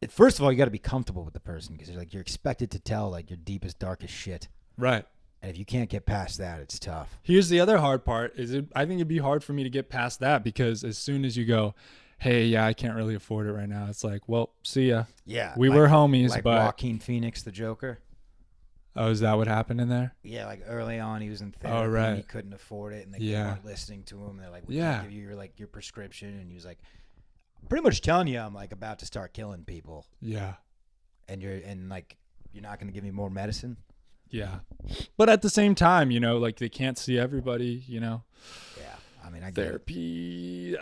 first of all, you got to be comfortable with the person because, like, you're expected to tell, like, your deepest, darkest shit. Right. And if you can't get past that, it's tough. Here's the other hard part I think it'd be hard for me to get past that because as soon as you go, hey, yeah, I can't really afford it right now. It's like, well, see ya. Yeah. We were homies, like but... Joaquin Phoenix, the Joker. Oh, is that what happened in there? Yeah, like early on he was in therapy. Oh, right. And he couldn't afford it and they weren't listening to him. They're like, we can't give you your prescription. And he was like, pretty much telling you I'm like about to start killing people, Yeah. and you're not gonna give me more medicine. Yeah. But at the same time, like they can't see everybody, Yeah, I mean, I get it. therapy.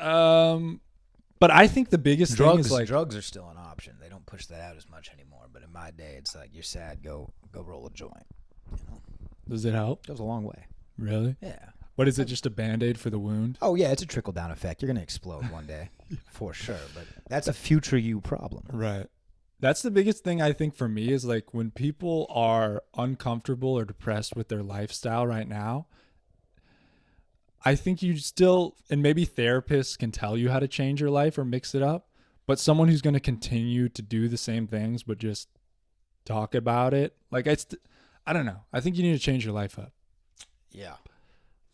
But I think the biggest thing is like drugs are still an option. They don't push that out as much anymore. But in my day, it's like you're sad, go roll a joint. Does it help? Goes a long way. Really? Yeah. What is it? Just a Band-Aid for the wound? Oh yeah, it's a trickle down effect. You're gonna explode one day, for sure. But that's a future you problem. Right. That's the biggest thing I think for me is like when people are uncomfortable or depressed with their lifestyle right now, I think you still, and maybe therapists can tell you how to change your life or mix it up, but someone who's going to continue to do the same things but just talk about it, like I don't know. I think you need to change your life up. Yeah.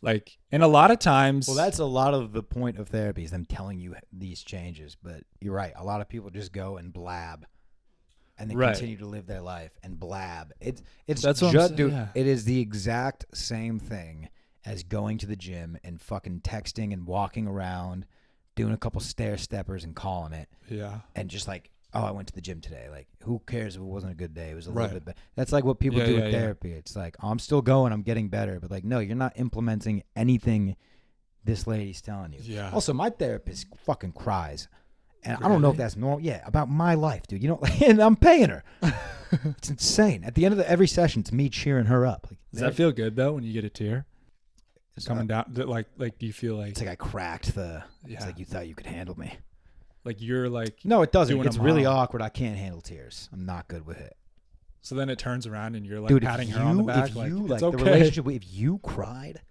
Like, and a lot of times, Well, that's a lot of the point of therapy is them telling you these changes. But you're right. A lot of people just go and blab, and they continue to live their life and blab. It's That's what I'm just, saying, dude. yeah. It is the exact same thing as going to the gym and fucking texting and walking around, doing a couple stair steppers and calling it. yeah, And just like, oh, I went to the gym today. Like, who cares if it wasn't a good day? It was a Right. little bit better. That's like what people Yeah, do yeah, in yeah. therapy. It's like, oh, I'm still going. I'm getting better. But like, no, you're not implementing anything this lady's telling you. yeah. Also, my therapist fucking cries. And I don't know if Really? that's normal. Yeah, about my life, dude. You know, and I'm paying her. It's insane. At the end of every session, it's me cheering her up. Like, Does that feel good though when you get a tear it's coming down? Like, do you feel like It's like I cracked the. Yeah. It's like you thought you could handle me. like you're like No, it doesn't. Doing It's a really mom. awkward. I can't handle tears. I'm not good with it. so then it turns around and you're like Dude, patting if her on the you, back if like you, it's like okay. the relationship, if you cried,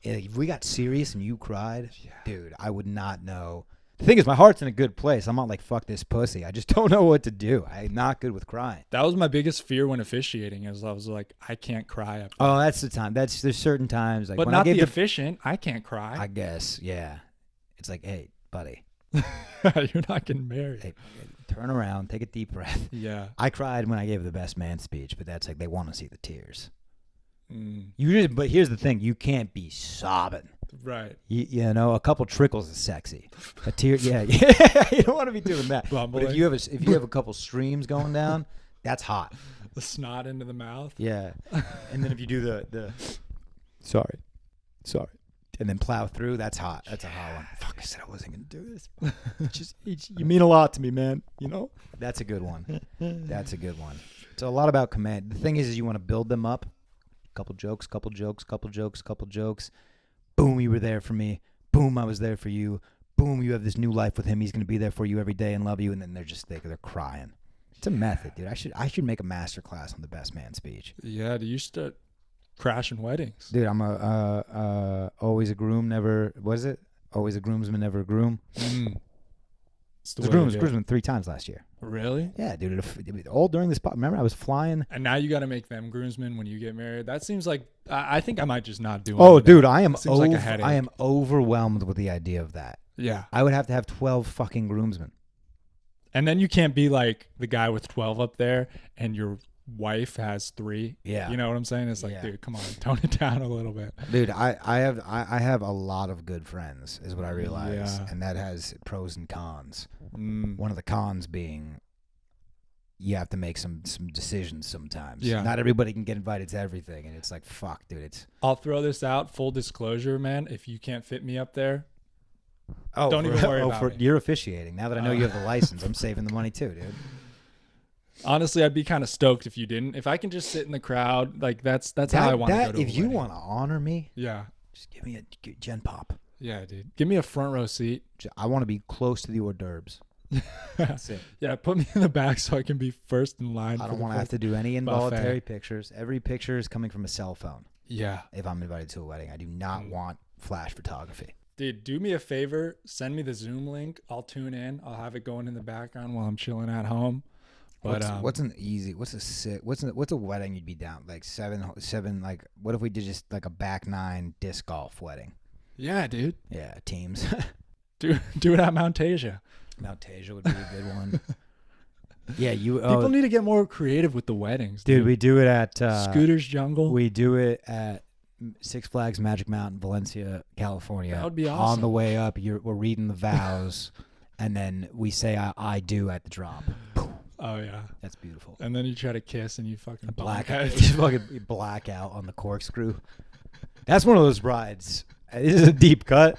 if we got serious and you cried, Yeah. dude, I would not know. The thing is, my heart's in a good place. I'm not like, fuck this pussy. I just don't know what to do. I'm not good with crying. That was my biggest fear when officiating is I was like, I can't cry up. Oh, that's the time. There's certain times like but when not I gave the efficient. I can't cry. I guess, yeah. It's like, hey, buddy, You're not getting married. hey, turn around, take a deep breath. Yeah. I cried when I gave the best man speech, but that's like they want to see the tears. Mm, But here's the thing: you can't be sobbing. right. You know, a couple trickles is sexy. A tear, yeah. You don't want to be doing that. But Bumbling. if you have a couple streams going down, that's hot. The snot into the mouth. Yeah. And then if you do the sorry, and then plow through, that's hot. That's a hot one. Fuck, I said I wasn't gonna do this. You mean a lot to me, man. You know. That's a good one. That's a good one. It's a lot about command. The thing is you want to build them up. Couple jokes. Boom, you were there for me. Boom, I was there for you. Boom, you have this new life with him. He's gonna be there for you every day and love you. And then they're crying. It's a method, dude. I should make a master class on the best man speech. Yeah. Do you start crashing weddings? Dude, I'm always a groom, never. What is it? Always a groomsman, never a groom. Mm. It's the I was way to do it. groomsman 3 times last year. Really? Yeah, dude. All during this. Remember, I was flying. And now you got to make them groomsmen when you get married. That seems like I think I might just not do. Oh, any of dude, that. I am Seems like a headache. I am overwhelmed with the idea of that. Yeah. I would have to have 12 fucking groomsmen. And then you can't be like the guy with 12 up there and your wife has 3. Yeah. You know what I'm saying? It's like, Yeah. dude, come on, tone it down a little bit. Dude, I have a lot of good friends, is what I realize, Yeah. and that has pros and cons. Mm. One of the cons being you have to make some decisions sometimes. Yeah. Not everybody can get invited to everything, and it's like, fuck, dude. It's I'll throw this out. Full disclosure, man. If you can't fit me up there, oh, Don't even worry about it. You're officiating. Now that I know you have the license, I'm saving the money too, dude. honestly, I'd be kind of stoked if you didn't. If I can just sit in the crowd, like that's how I want to go to a If you wedding. want to honor me, Yeah. just give me a gen pop. Yeah, dude. Give me a front row seat. I want to be close to the hors d'oeuvres. That's it. Yeah, put me in the back so I can be first in line. I for don't the want to have fucking- to do any involuntary buffet. pictures. Every picture is coming from a cell phone. Yeah. If I'm invited to a wedding, I do not want flash photography. Dude, do me a favor. Send me the Zoom link. I'll tune in. I'll have it going in the background while I'm chilling at home. But what's a wedding you'd be down like seven like what if we did just like a back 9 disc golf wedding? yeah, dude. Yeah, teams. Do it at Mount Asia. Mount Asia would be a good one. Yeah, People need to get more creative with the weddings. dude, we do it at Scooter's Jungle. we do it at Six Flags Magic Mountain, Valencia, California. That would be On awesome. the way up, we're reading the vows, and then we say I do at the drop. Oh yeah, That's beautiful. and then you try to kiss and you fucking Black bonk out. You fucking black out on the corkscrew. That's one of those rides. This is a deep cut.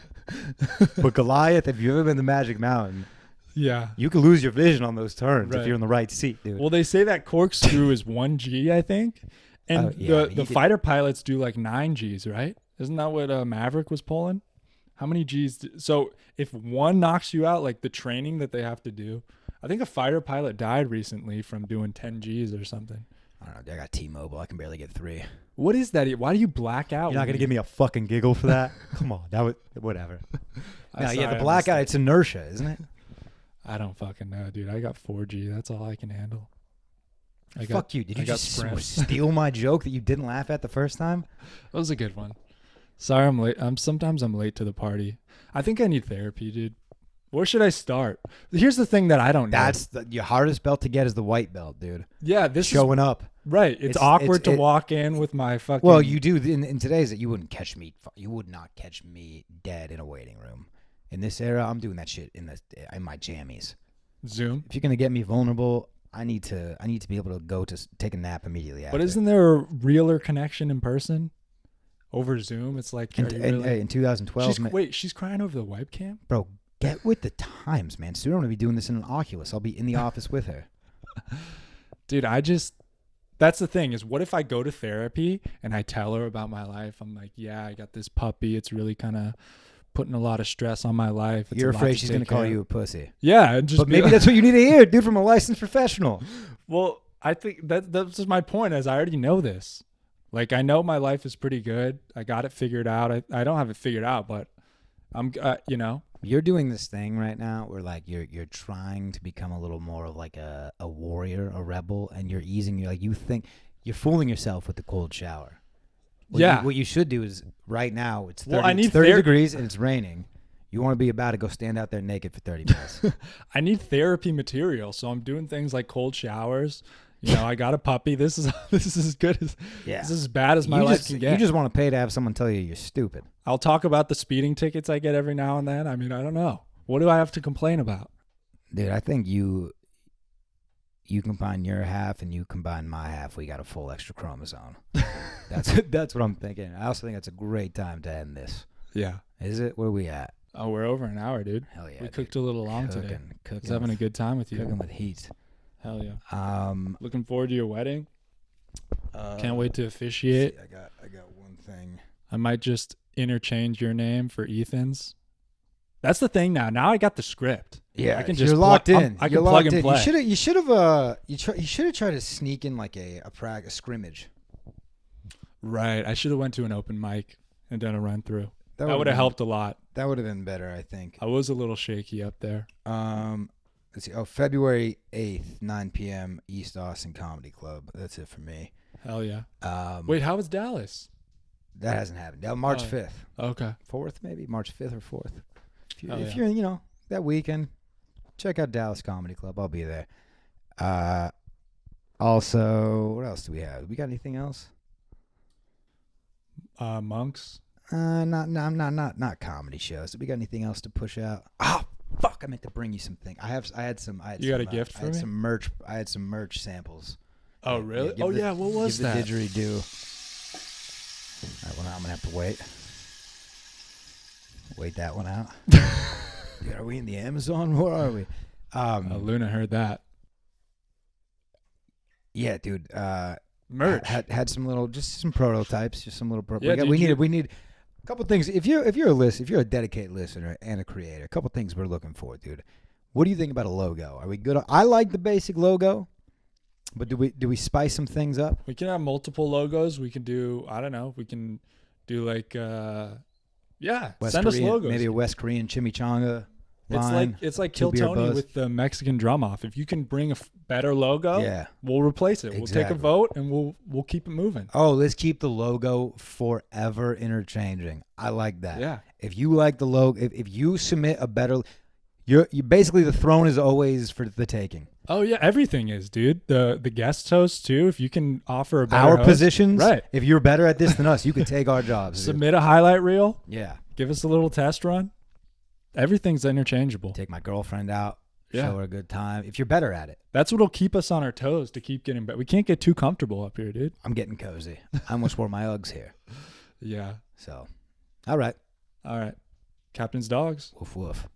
But Goliath, if you've ever been to Magic Mountain, Yeah. you could lose your vision on those turns Right. if you're in the right seat, dude. Well, they say that corkscrew is 1G, I think, and the fighter pilots do like 9Gs, right? Isn't that what Maverick was pulling? How many Gs? So if one knocks you out, like the training that they have to do, I think a fighter pilot died recently from doing 10 Gs or something. I don't know. I got T-Mobile. I can barely get 3. What is that? Why do you black out? You're not gonna give me a fucking giggle for that? Come on, that was whatever. No, yeah, the I blackout. missed It's inertia, isn't it? I don't fucking know, dude. I got 4G. That's all I can handle. Fuck you. Did I you got just Sprint. steal my joke that you didn't laugh at the first time? That was a good one. Sorry, I'm late. Sometimes I'm late to the party. I think I need therapy, dude. Where should I start? Here's the thing that I don't know. That's your hardest belt to get is the white belt, dude. Yeah, this Showing up. Right. It's awkward to walk in with my fucking. Well, you do in today's that you wouldn't catch me. You would not catch me dead in a waiting room. In this era, I'm doing that shit in my jammies. Zoom. If you're gonna get me vulnerable, I need to be able to go to take a nap immediately after. But isn't there a realer connection in person? Over Zoom, it's like in 2012? She's crying over the webcam? Bro, get with the times, man. Soon I'm gonna be doing this in an Oculus. I'll be in the office with her. Dude, that's the thing is what if I go to therapy and I tell her about my life? I'm like, yeah, I got this puppy. It's really kind of putting a lot of stress on my life. It's You're a lot afraid to she's take gonna call care you of. a pussy. Yeah, and just But maybe that's what you need to hear, dude, from a licensed professional. Well, I think that's just my point. As I already know this. Like I know my life is pretty good. I got it figured out. I don't have it figured out, but I'm You're doing this thing right now where like you're trying to become a little more of like a warrior, a rebel, and you're you think you're fooling yourself with the cold shower. What you should do is right now it's 30, it's 30 degrees and it's raining. You want to be about to go stand out there naked for 30 minutes. I need therapy material, so I'm doing things like cold showers. I got a puppy. This is as good as this is as bad as my life can get. You just want to pay to have someone tell you you're stupid. I'll talk about the speeding tickets I get every now and then. I mean, I don't know. What do I have to complain about? Dude, I think you combine your half and you combine my half, we got a full extra chromosome. That's what I'm thinking. I also think that's a great time to end this. Yeah. Is it? Where are we at? Oh, we're over an hour, dude. Hell yeah. We cooked a little long today. I was having a good time with you. Cooking with heat. Hell yeah. Looking forward to your wedding. Can't wait to See, officiate. I got one thing. I might just interchange your name for Ethan's. That's the thing now. Now I got the script. Yeah, I can just you're locked in. I can plug and play. You should have tried to sneak in like a scrimmage. Right. I should have went to an open mic and done a run through. That would have helped a lot. That would have been better, I think. I was a little shaky up there. Let's see. Oh, February 8th, 9 p.m. East Austin Comedy Club. That's it for me. Hell yeah. Wait, how was Dallas? That hasn't happened. March 5th. Okay. 4th, maybe? March 5th or 4th. If yeah. you're, that weekend, check out Dallas Comedy Club. I'll be there. Also, what else do we have? We got anything else? Monks. Not comedy shows. Do we got anything else to push out? Oh, fuck! I meant to bring you something. You got a gift for me? some merch. I had some merch samples. Oh really? What was that? Give the didgeridoo. All right, well now I'm gonna have to wait. Wait that one out. Dude, are we in the Amazon? Where are we? Luna heard that. Yeah, dude. Merch. Had some prototypes, just some little. Yeah, we need a couple things. If you're a dedicated listener and a creator, a couple things we're looking for, dude. What do you think about a logo? Are we good? I like the basic logo, but do we spice some things up? We can have multiple logos. We can do. I don't know. We can do like. Send us logos. Maybe a West Korean chimichanga. Line, it's like Kill Tony with the Mexican drum off. If you can bring a better logo, we'll replace it. Exactly. We'll take a vote and we'll keep it moving. Oh, let's keep the logo forever interchanging. I like that. Yeah. If you like the logo, if you submit a better, you basically the throne is always for the taking. Oh yeah, everything is, dude. The guest host too. If you can offer a better our host, positions, right? If you're better at this than us, you could take our jobs. Submit a highlight reel. Yeah. Give us a little test run. Everything's interchangeable. Take my girlfriend out. Yeah. Show her a good time. If you're better at it. That's what'll keep us on our toes to keep getting better. We can't get too comfortable up here, dude. I'm getting cozy. I almost wore my Uggs here. Yeah. So, all right. All right. Captain's dogs. Woof woof.